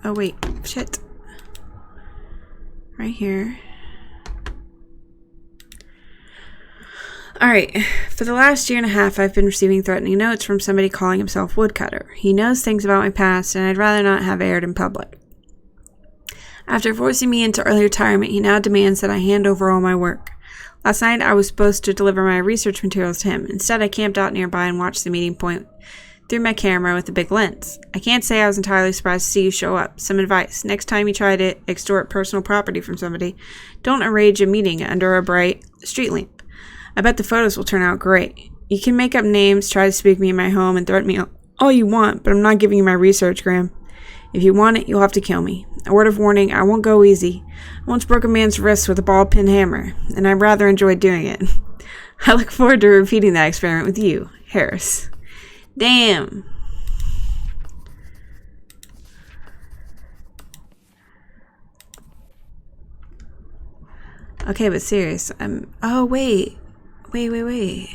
Oh, wait. Shit. Right here. Alright, for the last year and a half, I've been receiving threatening notes from somebody calling himself Woodcutter. He knows things about my past, and I'd rather not have aired in public. After forcing me into early retirement, he now demands that I hand over all my work. Last night, I was supposed to deliver my research materials to him. Instead, I camped out nearby and watched the meeting point through my camera with a big lens. I can't say I was entirely surprised to see you show up. Some advice. Next time you try to extort personal property from somebody, don't arrange a meeting under a bright street lamp. I bet the photos will turn out great. You can make up names, try to spook me in my home, and threaten me all you want, but I'm not giving you my research, Graham. If you want it, you'll have to kill me. A word of warning, I won't go easy. I once broke a man's wrist with a ball-peen hammer, and I rather enjoyed doing it. I look forward to repeating that experiment with you, Harris. Damn. Okay, but serious. Oh, wait. Wait.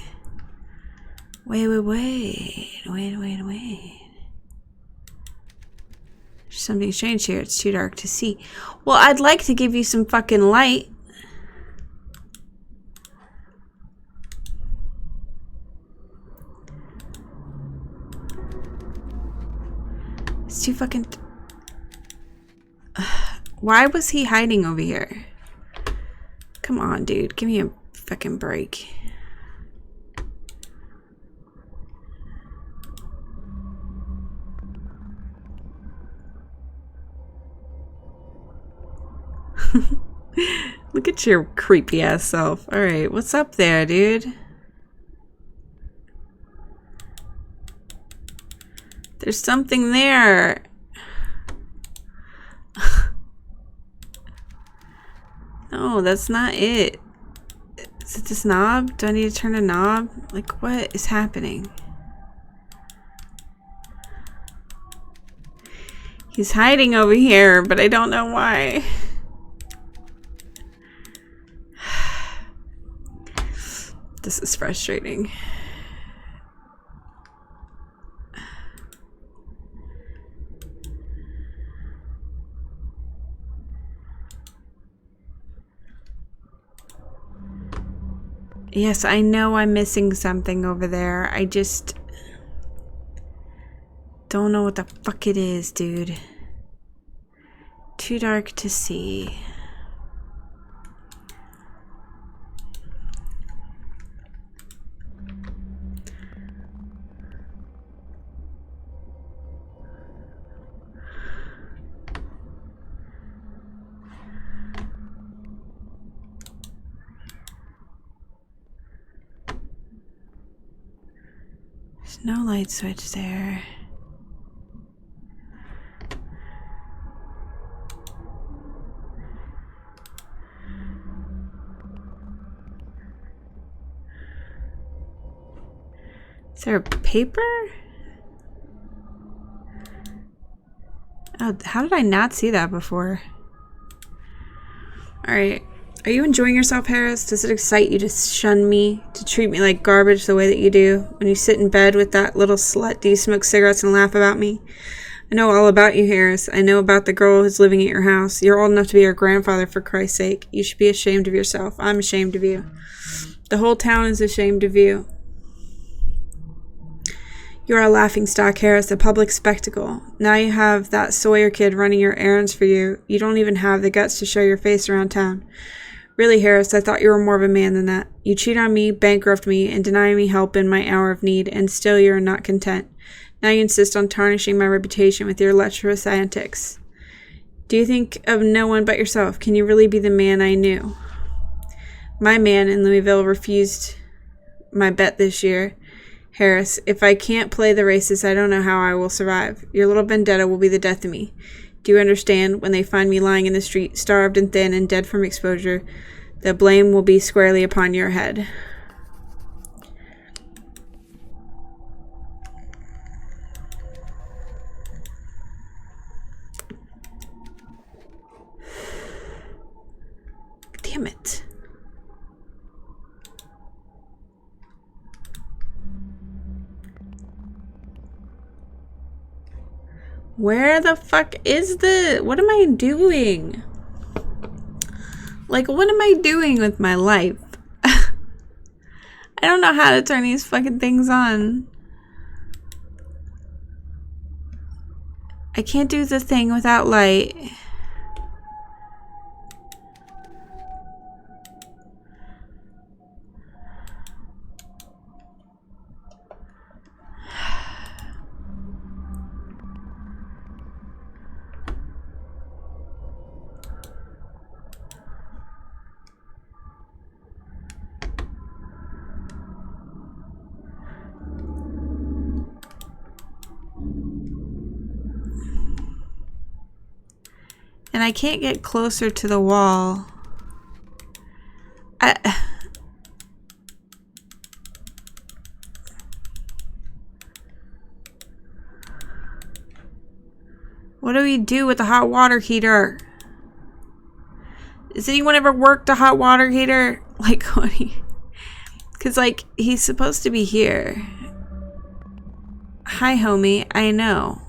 Something strange here. It's too dark to see. Well, I'd like to give you some fucking light. It's too fucking... Why was he hiding over here? Come on, dude. Give me a fucking break. Look at your creepy ass self. Alright, what's up there, dude? There's something there. No, that's not it. Is it this knob? Do I need to turn a knob? Like, what is happening? He's hiding over here, but I don't know why. This is frustrating. Yes, I know I'm missing something over there. I just don't know what the fuck it is, dude. Too dark to see. There's no light switch there. Is there a paper? Oh, how did I not see that before? Alright. Are you enjoying yourself, Harris? Does it excite you to shun me? To treat me like garbage the way that you do? When you sit in bed with that little slut, do you smoke cigarettes and laugh about me? I know all about you, Harris. I know about the girl who's living at your house. You're old enough to be her grandfather, for Christ's sake. You should be ashamed of yourself. I'm ashamed of you. The whole town is ashamed of you. You're a laughingstock, Harris, a public spectacle. Now you have that Sawyer kid running your errands for you. You don't even have the guts to show your face around town. Really, Harris, I thought you were more of a man than that. You cheat on me, bankrupt me, and deny me help in my hour of need, and still you are not content. Now you insist on tarnishing my reputation with your lecherous antics. Do you think of no one but yourself? Can you really be the man I knew? My man in Louisville refused my bet this year. Harris, if I can't play the races, I don't know how I will survive. Your little vendetta will be the death of me. Do you understand? When they find me lying in the street, starved and thin and dead from exposure, the blame will be squarely upon your head. Damn it. Where the fuck is the... What am I doing? Like, what am I doing with my life? I don't know how to turn these fucking things on. I can't do the thing without light. And I can't get closer to the wall. What do we do with the hot water heater? Has anyone ever worked a hot water heater? Like, what do you... Because, like, he's supposed to be here. Hi, homie. I know.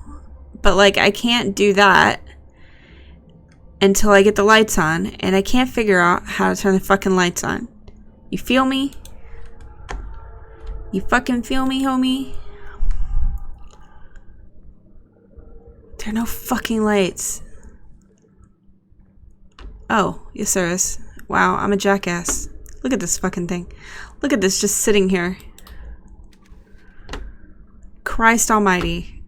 But, like, I can't do that until I get the lights on. And I can't figure out how to turn the fucking lights on. You feel me? You fucking feel me, homie? There are no fucking lights. Oh, yes there is. Wow, I'm a jackass. Look at this fucking thing. Look at this just sitting here. Christ almighty.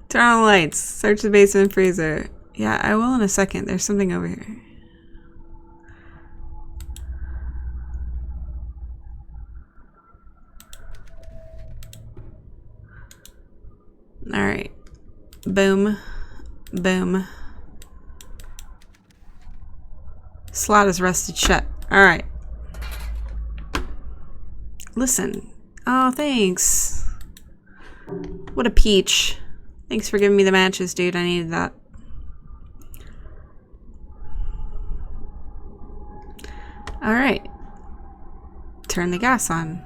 Turn on the lights. Search the basement freezer. Yeah, I will in a second. There's something over here. Alright. Boom. Boom. Slot is rusted shut. Alright. Listen. Oh, thanks. What a peach. Thanks for giving me the matches, dude. I needed that. Alright. Turn the gas on.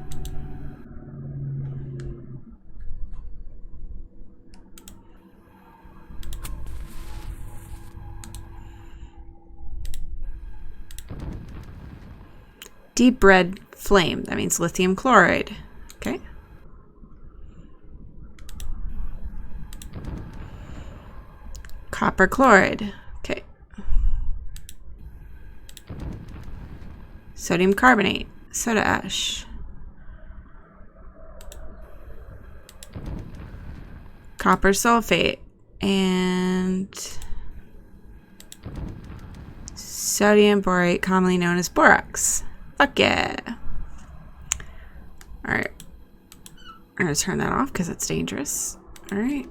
Deep red flame. That means lithium chloride. Okay. Copper chloride. Okay. Sodium carbonate. Soda ash. Copper sulfate. And sodium borate, commonly known as borax. Fuck yeah. Alright. I'm going to turn that off because it's dangerous. Alright.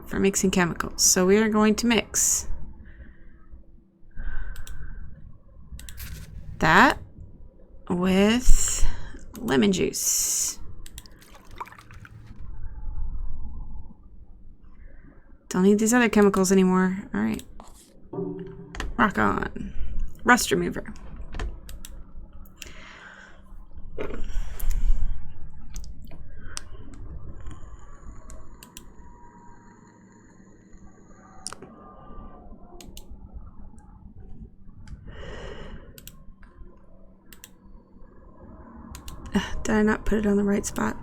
For mixing chemicals. So we are going to mix that with lemon juice. Don't need these other chemicals anymore. Alright. Rock on. Rust remover. Did I not put it on the right spot?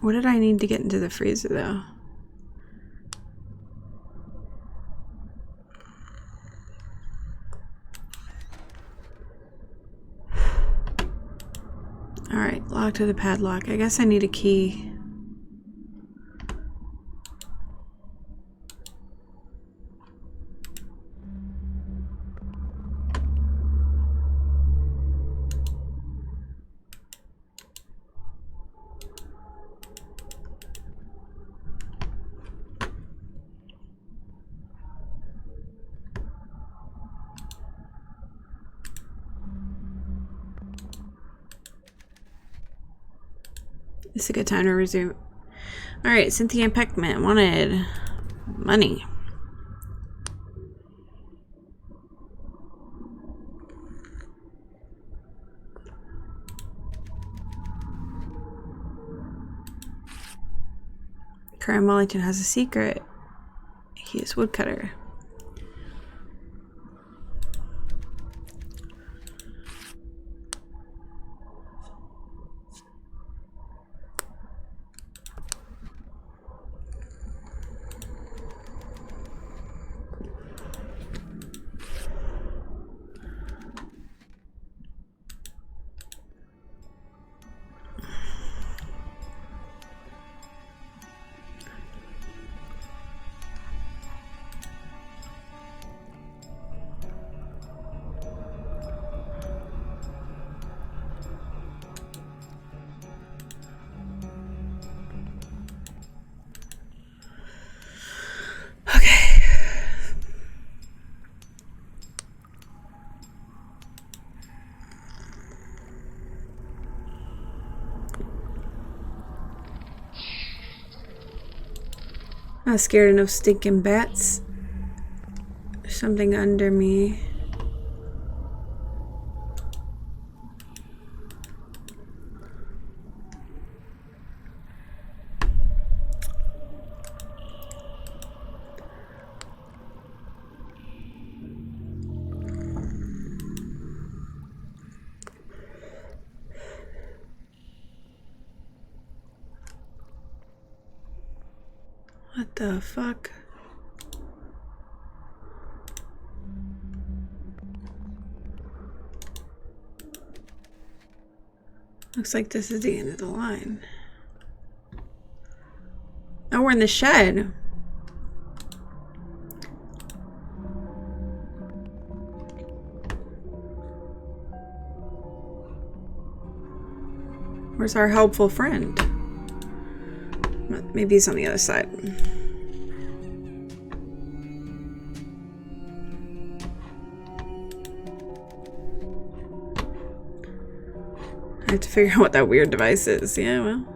What did I need to get into the freezer though? Alright, lock to the padlock. I guess I need a key. This is a good time to resume. Alright, Cynthia Peckman wanted money. Karen Wellington has a secret. He is woodcutter. Not scared of no stinking bats. There's something under me. What the fuck? Looks like this is the end of the line. Oh, we're in the shed. Where's our helpful friend? Maybe he's on the other side. I have to figure out what that weird device is. Yeah, well.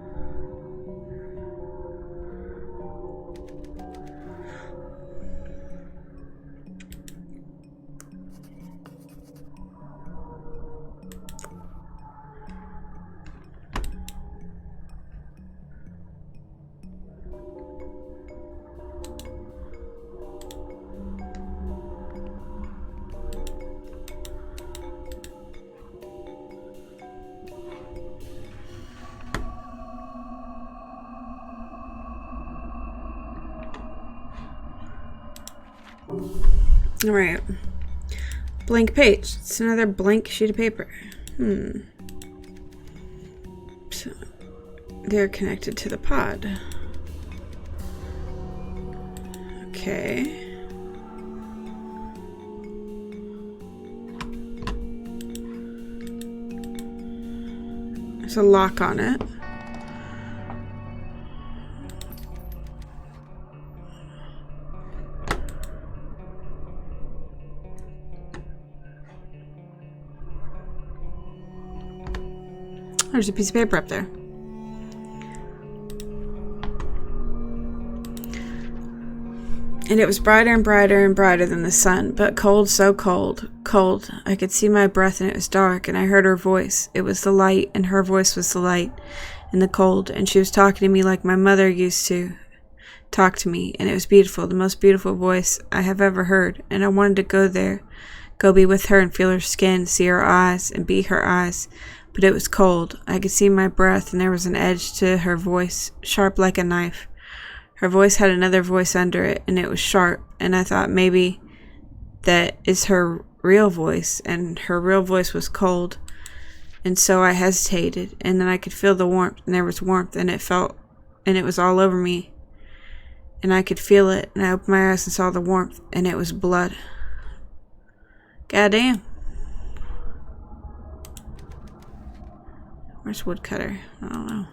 All right. Blank page. It's another blank sheet of paper. So they're connected to the pod. Okay. There's a lock on it. There's a piece of paper up there. And it was brighter and brighter and brighter than the sun, but cold, so cold, cold. I could see my breath and it was dark, and I heard her voice. It was the light, and her voice was the light and the cold, and she was talking to me like my mother used to talk to me, and it was beautiful, the most beautiful voice I have ever heard, and I wanted to go there, go be with her and feel her skin, see her eyes, and be her eyes. But it was cold. I could see my breath, and there was an edge to her voice, sharp like a knife. Her voice had another voice under it, and it was sharp, and I thought maybe that is her real voice, and her real voice was cold. And so I hesitated, and then I could feel the warmth, and there was warmth, and it was all over me. And I could feel it, and I opened my eyes and saw the warmth, and it was blood. Goddamn. Where's woodcutter? I don't know.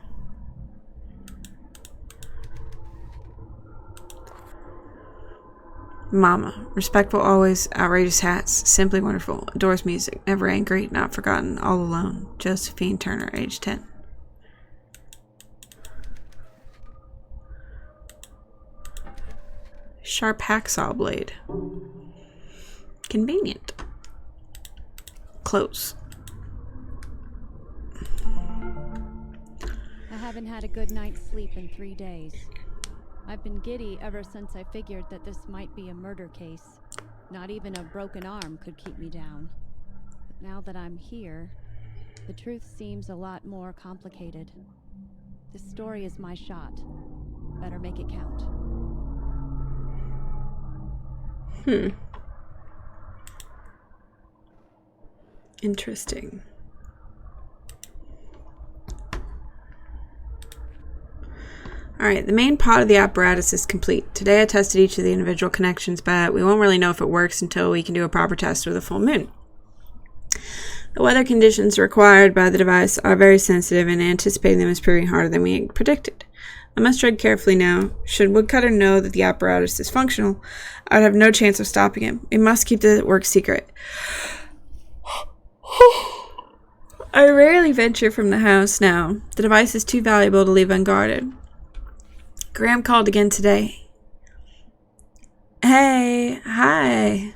Mama. Respectful always, outrageous hats, simply wonderful, adores music, never angry, not forgotten, all alone. Josephine Turner, age 10. Sharp hacksaw blade. Convenient. Close. I haven't had a good night's sleep in 3 days. I've been giddy ever since I figured that this might be a murder case. Not even a broken arm could keep me down. But now that I'm here, the truth seems a lot more complicated. This story is my shot. Better make it count. Interesting. Alright, the main pod of the apparatus is complete. Today I tested each of the individual connections, but we won't really know if it works until we can do a proper test with a full moon. The weather conditions required by the device are very sensitive, and anticipating them is proving harder than we predicted. I must tread carefully now. Should Woodcutter know that the apparatus is functional, I would have no chance of stopping him. We must keep the work secret. I rarely venture from the house now. The device is too valuable to leave unguarded. Graham called again today. Hey, hi,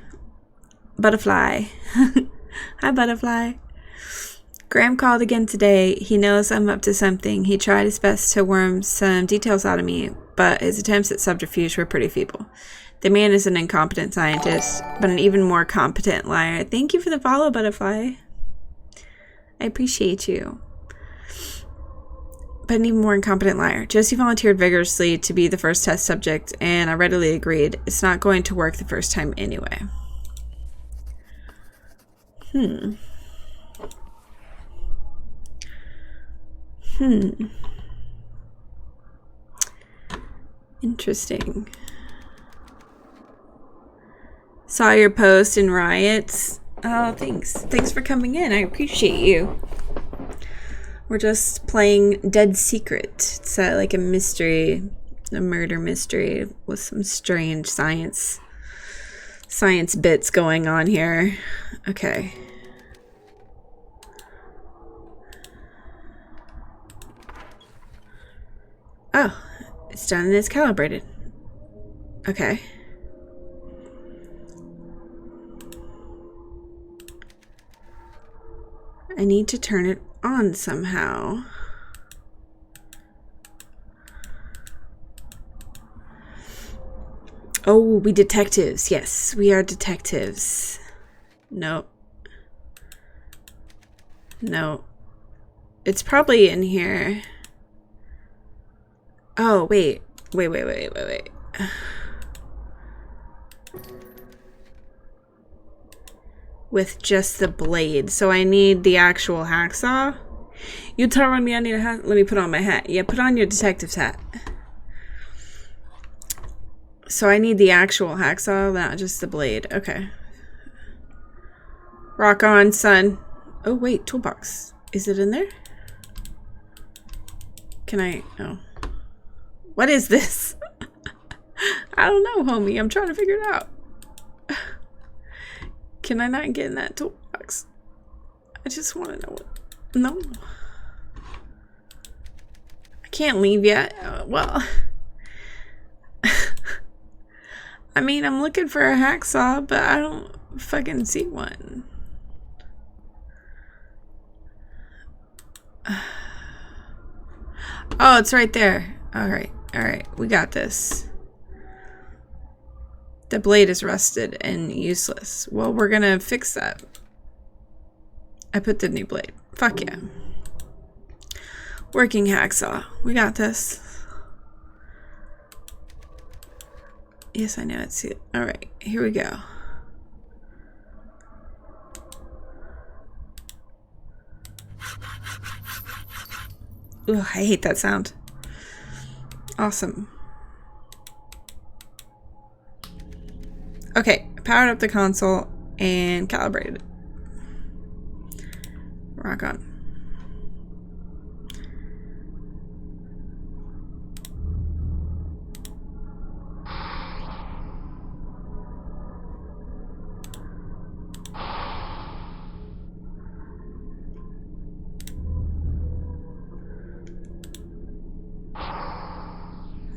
Butterfly. Hi, Butterfly. Graham called again today. He knows I'm up to something. He tried his best to worm some details out of me, but his attempts at subterfuge were pretty feeble. The man is an incompetent scientist, but an even more competent liar. Thank you for the follow, Butterfly. I appreciate you. But an even more incompetent liar. Josie volunteered vigorously to be the first test subject, and I readily agreed. It's not going to work the first time anyway. Interesting. Saw your post in Riots. Oh, thanks. Thanks for coming in. I appreciate you. We're just playing Dead Secret. It's like a mystery, a murder mystery with some strange science bits going on here. Okay. Oh, it's done and it's calibrated. Okay. I need to turn it on somehow. Oh, we detectives. Yes, we are detectives. Nope. No. It's probably in here. Oh, wait. Wait. With just the blade. So I need the actual hacksaw. You telling me I need a hat? Let me put on my hat. Yeah, put on your detective's hat. So I need the actual hacksaw, not just the blade. Okay. Rock on, son. Oh, wait. Toolbox. Is it in there? Can I... Oh. What is this? I don't know, homie. I'm trying to figure it out. Can I not get in that toolbox? I just want to know what... No. I can't leave yet. Well... I mean, I'm looking for a hacksaw, but I don't fucking see one. Oh, it's right there. Alright. We got this. The blade is rusted and useless. Well, we're gonna fix that. I put the new blade. Fuck yeah. Working hacksaw. We got this. Yes, I know it's it. Alright, here we go. Ugh, I hate that sound. Awesome. Okay, powered up the console and calibrated it. Rock on.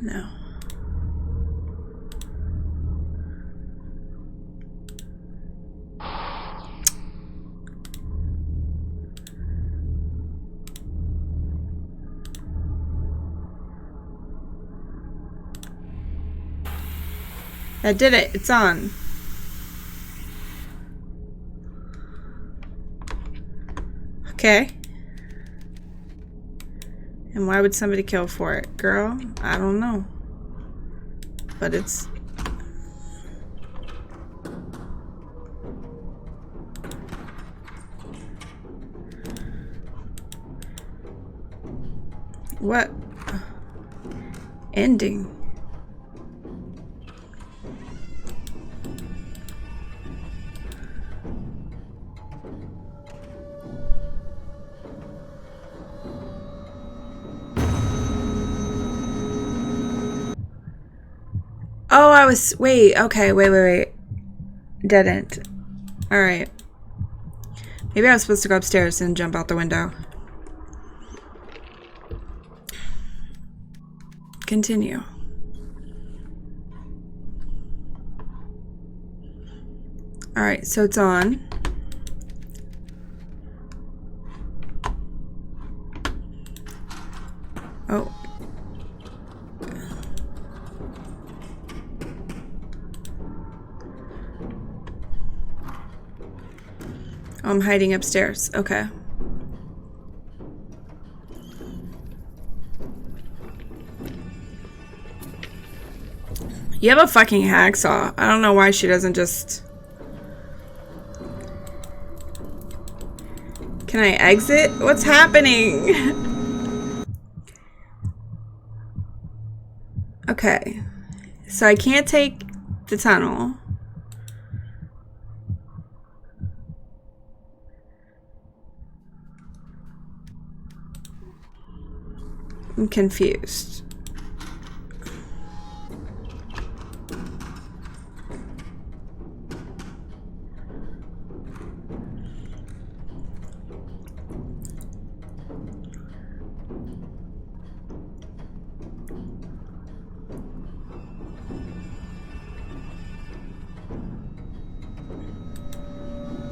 No. I did it. It's on. Okay. And why would somebody kill for it? Girl, I don't know. But it's... What? Ending. Oh, I was... Wait. Okay. Wait. Dead end. Alright. Maybe I was supposed to go upstairs and jump out the window. Alright, so it's on. Oh. I'm hiding upstairs. Okay. You have a fucking hacksaw. I don't know why she doesn't just... Can I exit? What's happening? Okay. So I can't take the tunnel. I'm confused.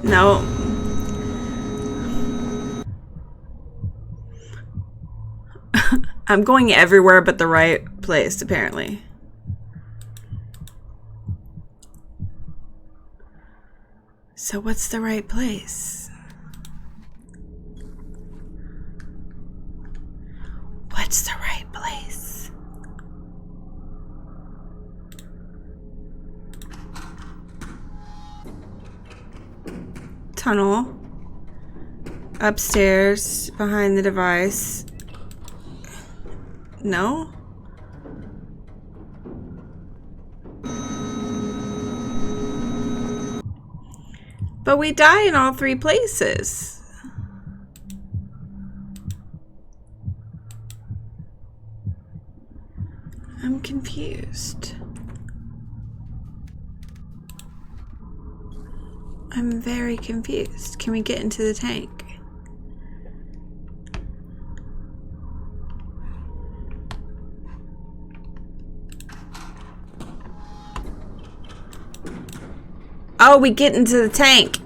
No. I'm going everywhere but the right place, apparently. So what's the right place? What's the right place? Tunnel. Upstairs, behind the device. No? But we die in all three places. I'm confused. I'm very confused. Can we get into the tank? Oh, we get into the tank.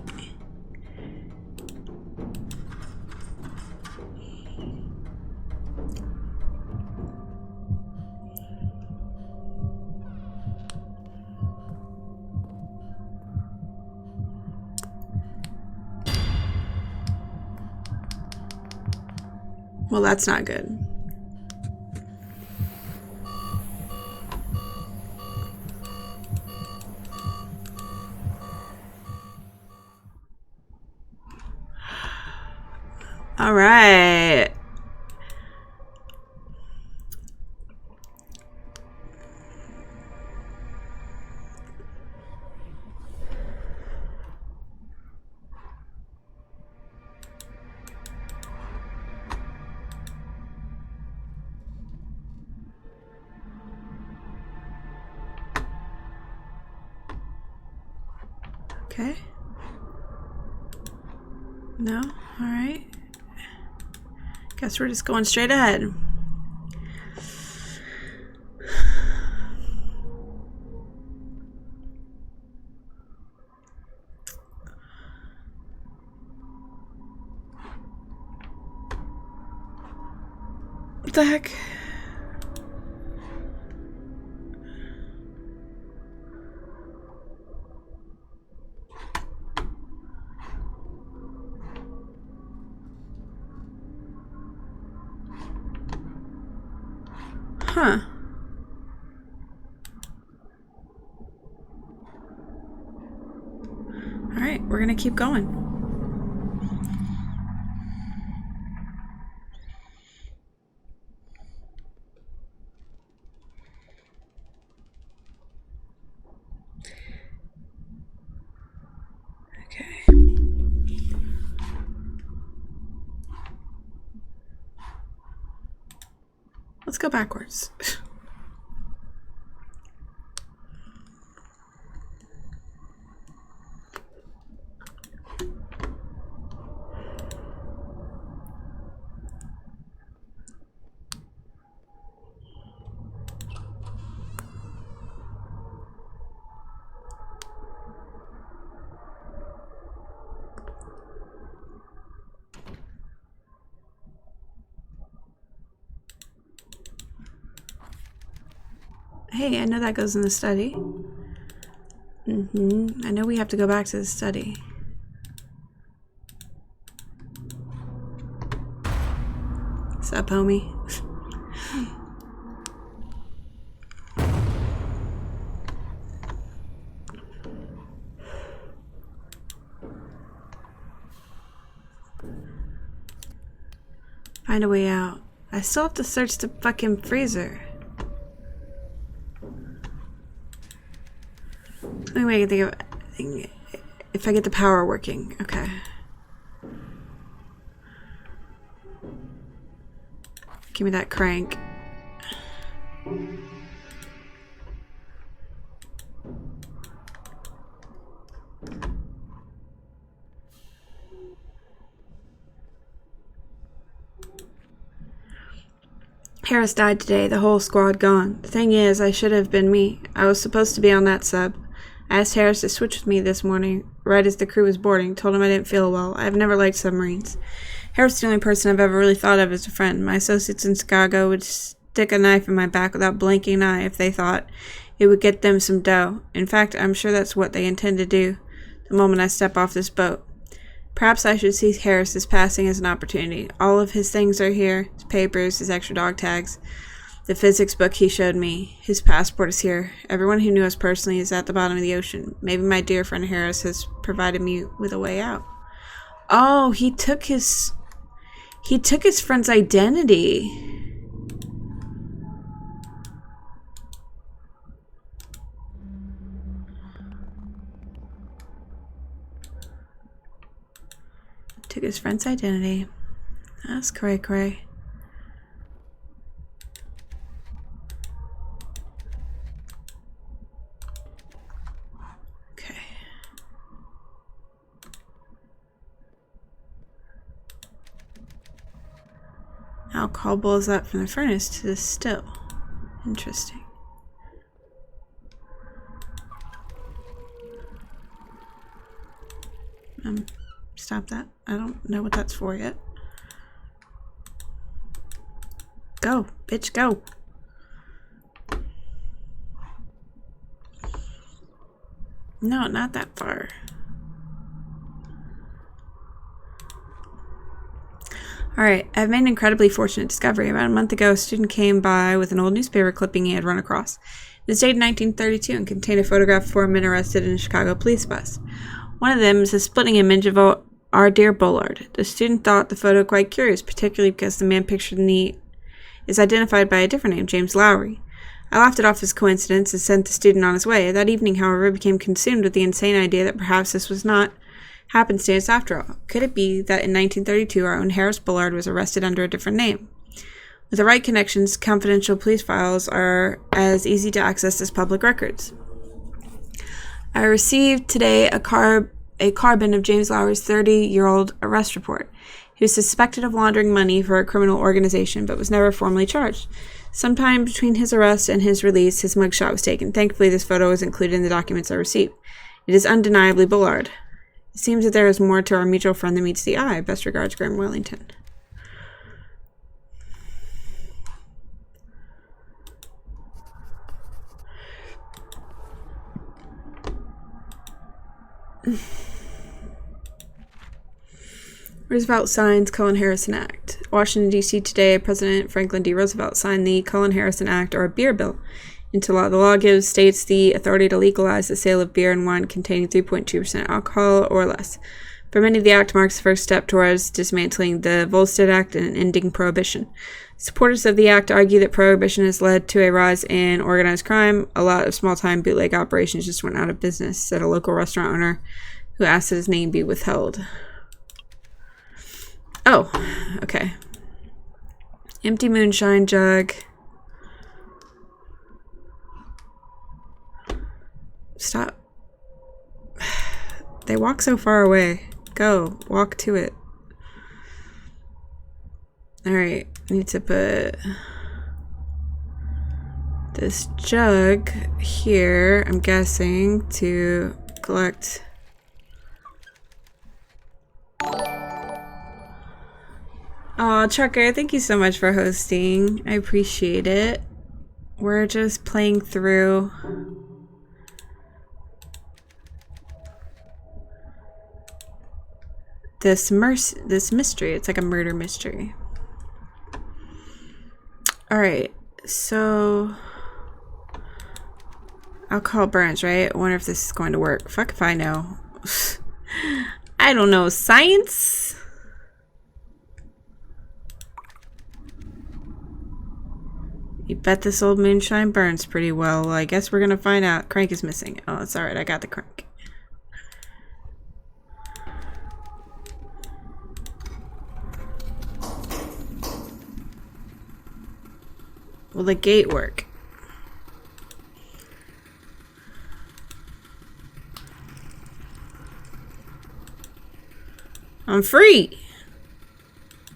Well, that's not good. All right. Okay. No? All right. Guess we're just going straight ahead. What the heck? Huh. All right, we're gonna keep going. Okay. Let's go backwards. Hey, I know that goes in the study. I know we have to go back to the study. What's up, homie? Find a way out. I still have to search the fucking freezer. Only way I can think of if I get the power working. Okay. Give me that crank. Harris died today, the whole squad gone. The thing is, I should have been me. I was supposed to be on that sub. I asked Harris to switch with me this morning, right as the crew was boarding. Told him I didn't feel well. I've never liked submarines. Harris is the only person I've ever really thought of as a friend. My associates in Chicago would stick a knife in my back without blinking an eye if they thought it would get them some dough. In fact, I'm sure that's what they intend to do the moment I step off this boat. Perhaps I should see Harris's passing as an opportunity. All of his things are here. His papers, his extra dog tags, the physics book he showed me. His passport is here. Everyone who knew us personally is at the bottom of the ocean. Maybe my dear friend Harris has provided me with a way out. Oh, he took his friend's identity. Took his friend's identity. That's cray-cray. Okay. Alcohol boils up from the furnace to the still. Interesting. Stop that. I don't know what that's for yet. Go, bitch, go. No, not that far. Alright, I've made an incredibly fortunate discovery. About a month ago, a student came by with an old newspaper clipping he had run across. It was dated 1932 and contained a photograph of 4 men arrested in a Chicago police bus. One of them is a splitting image of our dear Bullard. The student thought the photo quite curious, particularly because the man pictured in the is identified by a different name, James Lowry. I laughed it off as coincidence and sent the student on his way. That evening, however, I became consumed with the insane idea that perhaps this was not happenstance after all. Could it be that in 1932 our own Harris Bullard was arrested under a different name? With the right connections, confidential police files are as easy to access as public records. I received today a carbon of James Lowry's 30-year-old arrest report. He was suspected of laundering money for a criminal organization, but was never formally charged. Sometime between his arrest and his release, his mugshot was taken. Thankfully, this photo was included in the documents I received. It is undeniably Bullard. It seems that there is more to our mutual friend than meets the eye. Best regards, Graham Wellington. Roosevelt signs Cullen Harrison Act. Washington, D.C. today, President Franklin D. Roosevelt signed the Cullen Harrison Act, or Beer Bill, into law. The law gives states the authority to legalize the sale of beer and wine containing 3.2% alcohol or less. For many, the act marks the first step towards dismantling the Volstead Act and ending prohibition. Supporters of the act argue that prohibition has led to a rise in organized crime. A lot of small-time bootleg operations just went out of business, said a local restaurant owner who asked that his name be withheld. Oh, okay. Empty moonshine jug. Stop. They walk so far away. Go. Walk to it. Alright. I need to put this jug here, I'm guessing, to collect. Oh, Trucker, thank you so much for hosting. I appreciate it. we're just playing through this mystery. It's like a murder mystery. Alright, so I'll call Burns, right? I wonder if this is going to work. Fuck if I know. I don't know. Science? You bet this old moonshine burns pretty well. I guess we're gonna find out. Crank is missing. Oh, it's alright. I got the crank. Will the gate work? I'm free!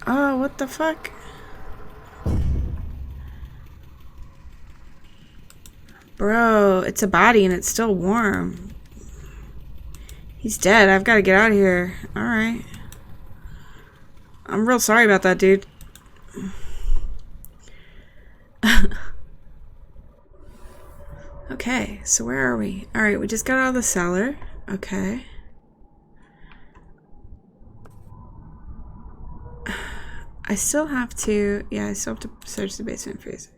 Oh, what the fuck? Bro, it's a body and it's still warm. He's dead. I've got to get out of here. Alright. I'm real sorry about that, dude. Okay, so where are we? Alright, we just got out of the cellar. Okay. I still have to... Yeah, I still have to search the basement freezer.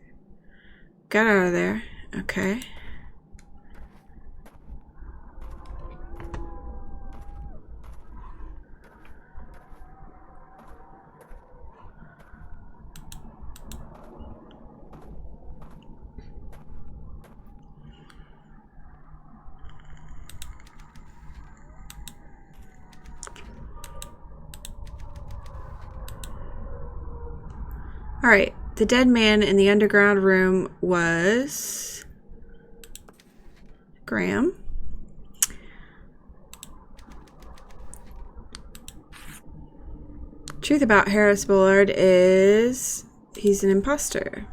Got out of there. Okay. Alright, the dead man in the underground room was Graham. Truth about Harris Bullard is he's an imposter.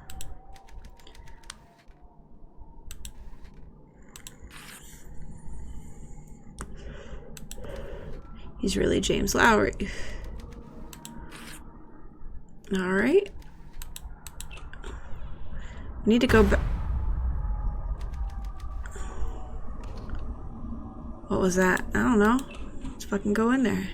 He's really James Lowry. Alright. Need to go back. What was that? I don't know. Let's fucking go in there.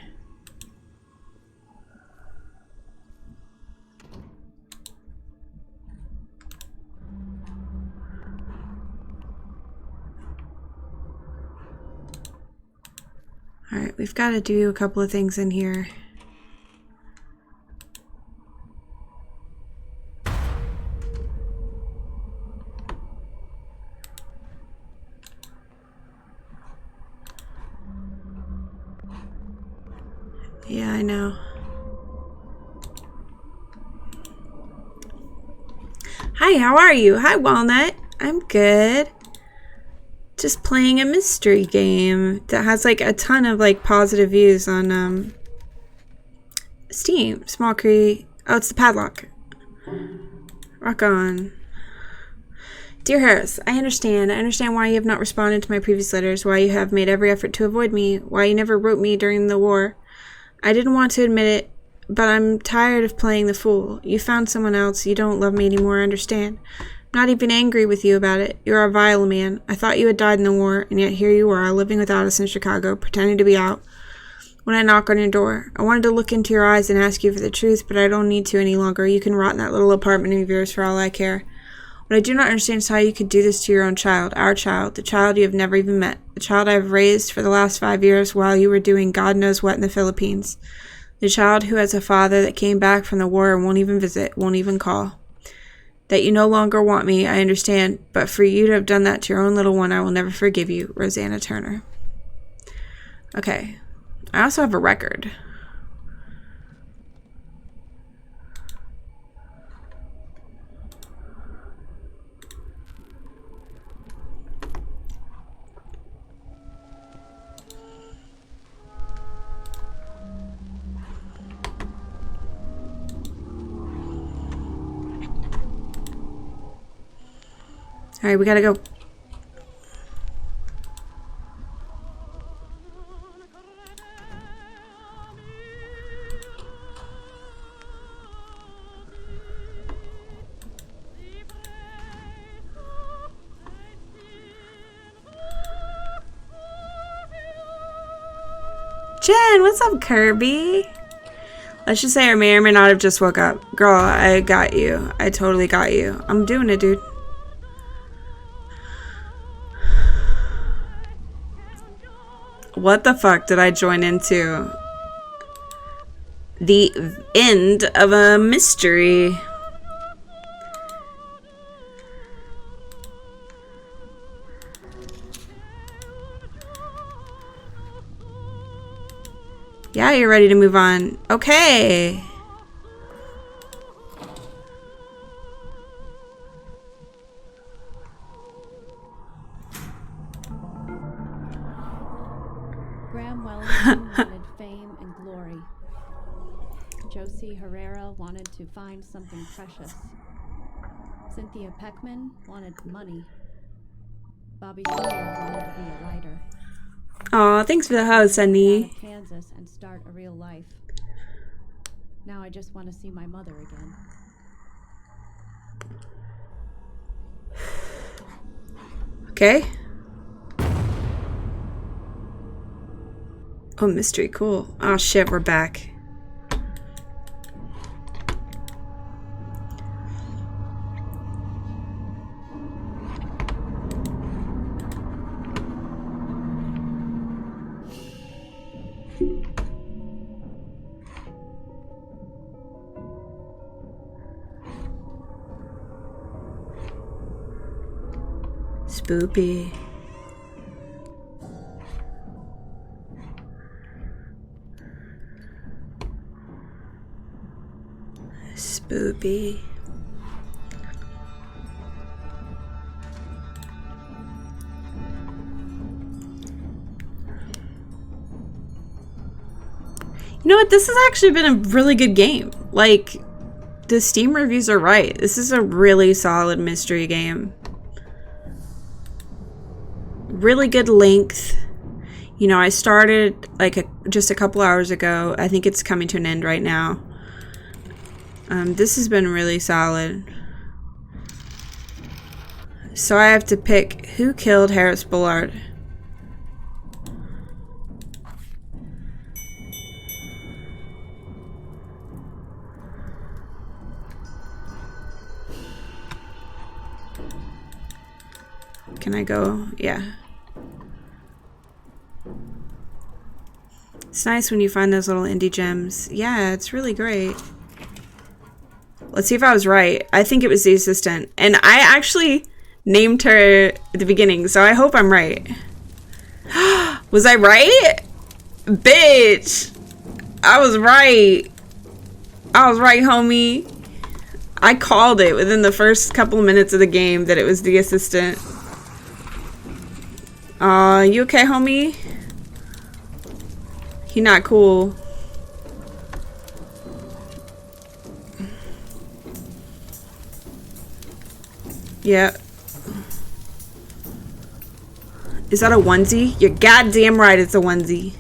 Alright, we've got to do a couple of things in here. Yeah, I know. Hi, how are you? Hi, Walnut. I'm good. Just playing a mystery game that has like a ton of like positive views on Steam. Small Cree. Oh, it's the padlock. Rock on. Dear Harris, I understand. I understand why you have not responded to my previous letters, why you have made every effort to avoid me, why you never wrote me during the war. I didn't want to admit it, but I'm tired of playing the fool. You found someone else. You don't love me anymore, I understand. I'm not even angry with you about it. You're a vile man. I thought you had died in the war, and yet here you are, living without us in Chicago, pretending to be out. When I knock on your door, I wanted to look into your eyes and ask you for the truth, but I don't need to any longer. You can rot in that little apartment of yours for all I care. What I do not understand is how you could do this to your own child, our child, the child you have never even met, the child I have raised for the last 5 years while you were doing God knows what in the Philippines, the child who has a father that came back from the war and won't even visit, won't even call. That you no longer want me, I understand, but for you to have done that to your own little one, I will never forgive you. Rosanna Turner. Okay. I also have a record. All right, we gotta go. Jen, what's up, Kirby? Let's just say I may or may not have just woke up. Girl, I got you. I totally got you. I'm doing it, dude. What the fuck did I join into? The end of a mystery. Yeah, you're ready to move on. Okay. Graham Wellington wanted fame and glory. Josie Herrera wanted to find something precious. Cynthia Peckman wanted money. Bobby Sawyer wanted to be a writer. Aw, thanks for the host, Out Sunny. of Kansas and start a real life. Now I just want to see my mother again. Okay. Oh, mystery, cool. Oh shit, we're back. Spoopy. Spoopy. You know what? This has actually been a really good game. Like, the Steam reviews are right. This is a really solid mystery game. Really good length. You know, I started like just a couple hours ago. I think it's coming to an end right now. This has been really solid. So I have to pick who killed Harris Bullard. Can I go? Yeah. It's nice when you find those little indie gems. Yeah, it's really great. Let's see if I was right. I think it was the assistant. And I actually named her at the beginning, so I hope I'm right. Was I right? Bitch! I was right. I was right, homie. I called it within the first couple of minutes of the game that it was the assistant. You okay, homie? He not cool. Yeah. Is that a onesie? You're goddamn right it's a onesie.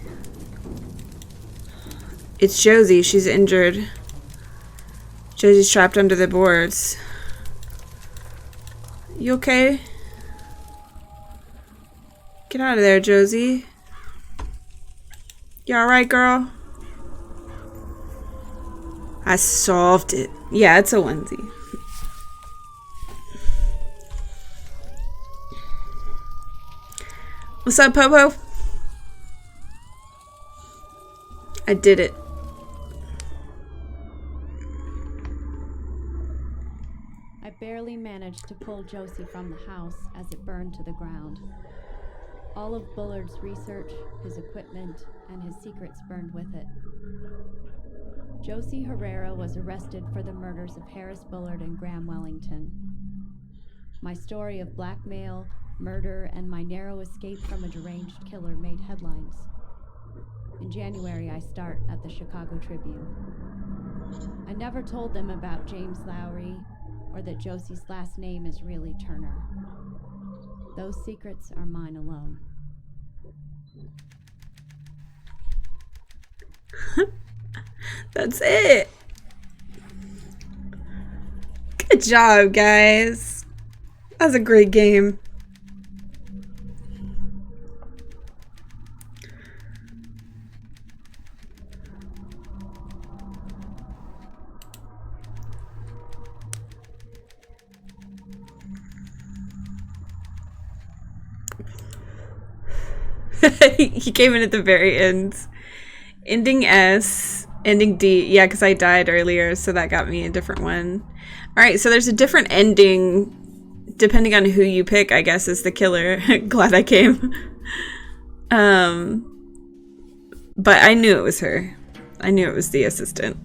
It's Josie. She's injured. Josie's trapped under the boards. You okay? Get out of there, Josie. You alright, girl? I solved it. Yeah, it's a onesie. What's up, Popo? I did it. I barely managed to pull Josie from the house as it burned to the ground. All of Bullard's research, his equipment, and his secrets burned with it. Josie Herrera was arrested for the murders of Harris Bullard and Graham Wellington. My story of blackmail, murder, and my narrow escape from a deranged killer made headlines. In January, I start at the Chicago Tribune. I never told them about James Lowry or that Josie's last name is really Turner. Those secrets are mine alone. That's it. Good job, guys. That was a great game. He came in at the very end. Ending S, ending D. Yeah, because I died earlier, so that got me a different one. Alright, so there's a different ending depending on who you pick, I guess, is the killer. Glad I came. But I knew it was her. I knew it was the assistant.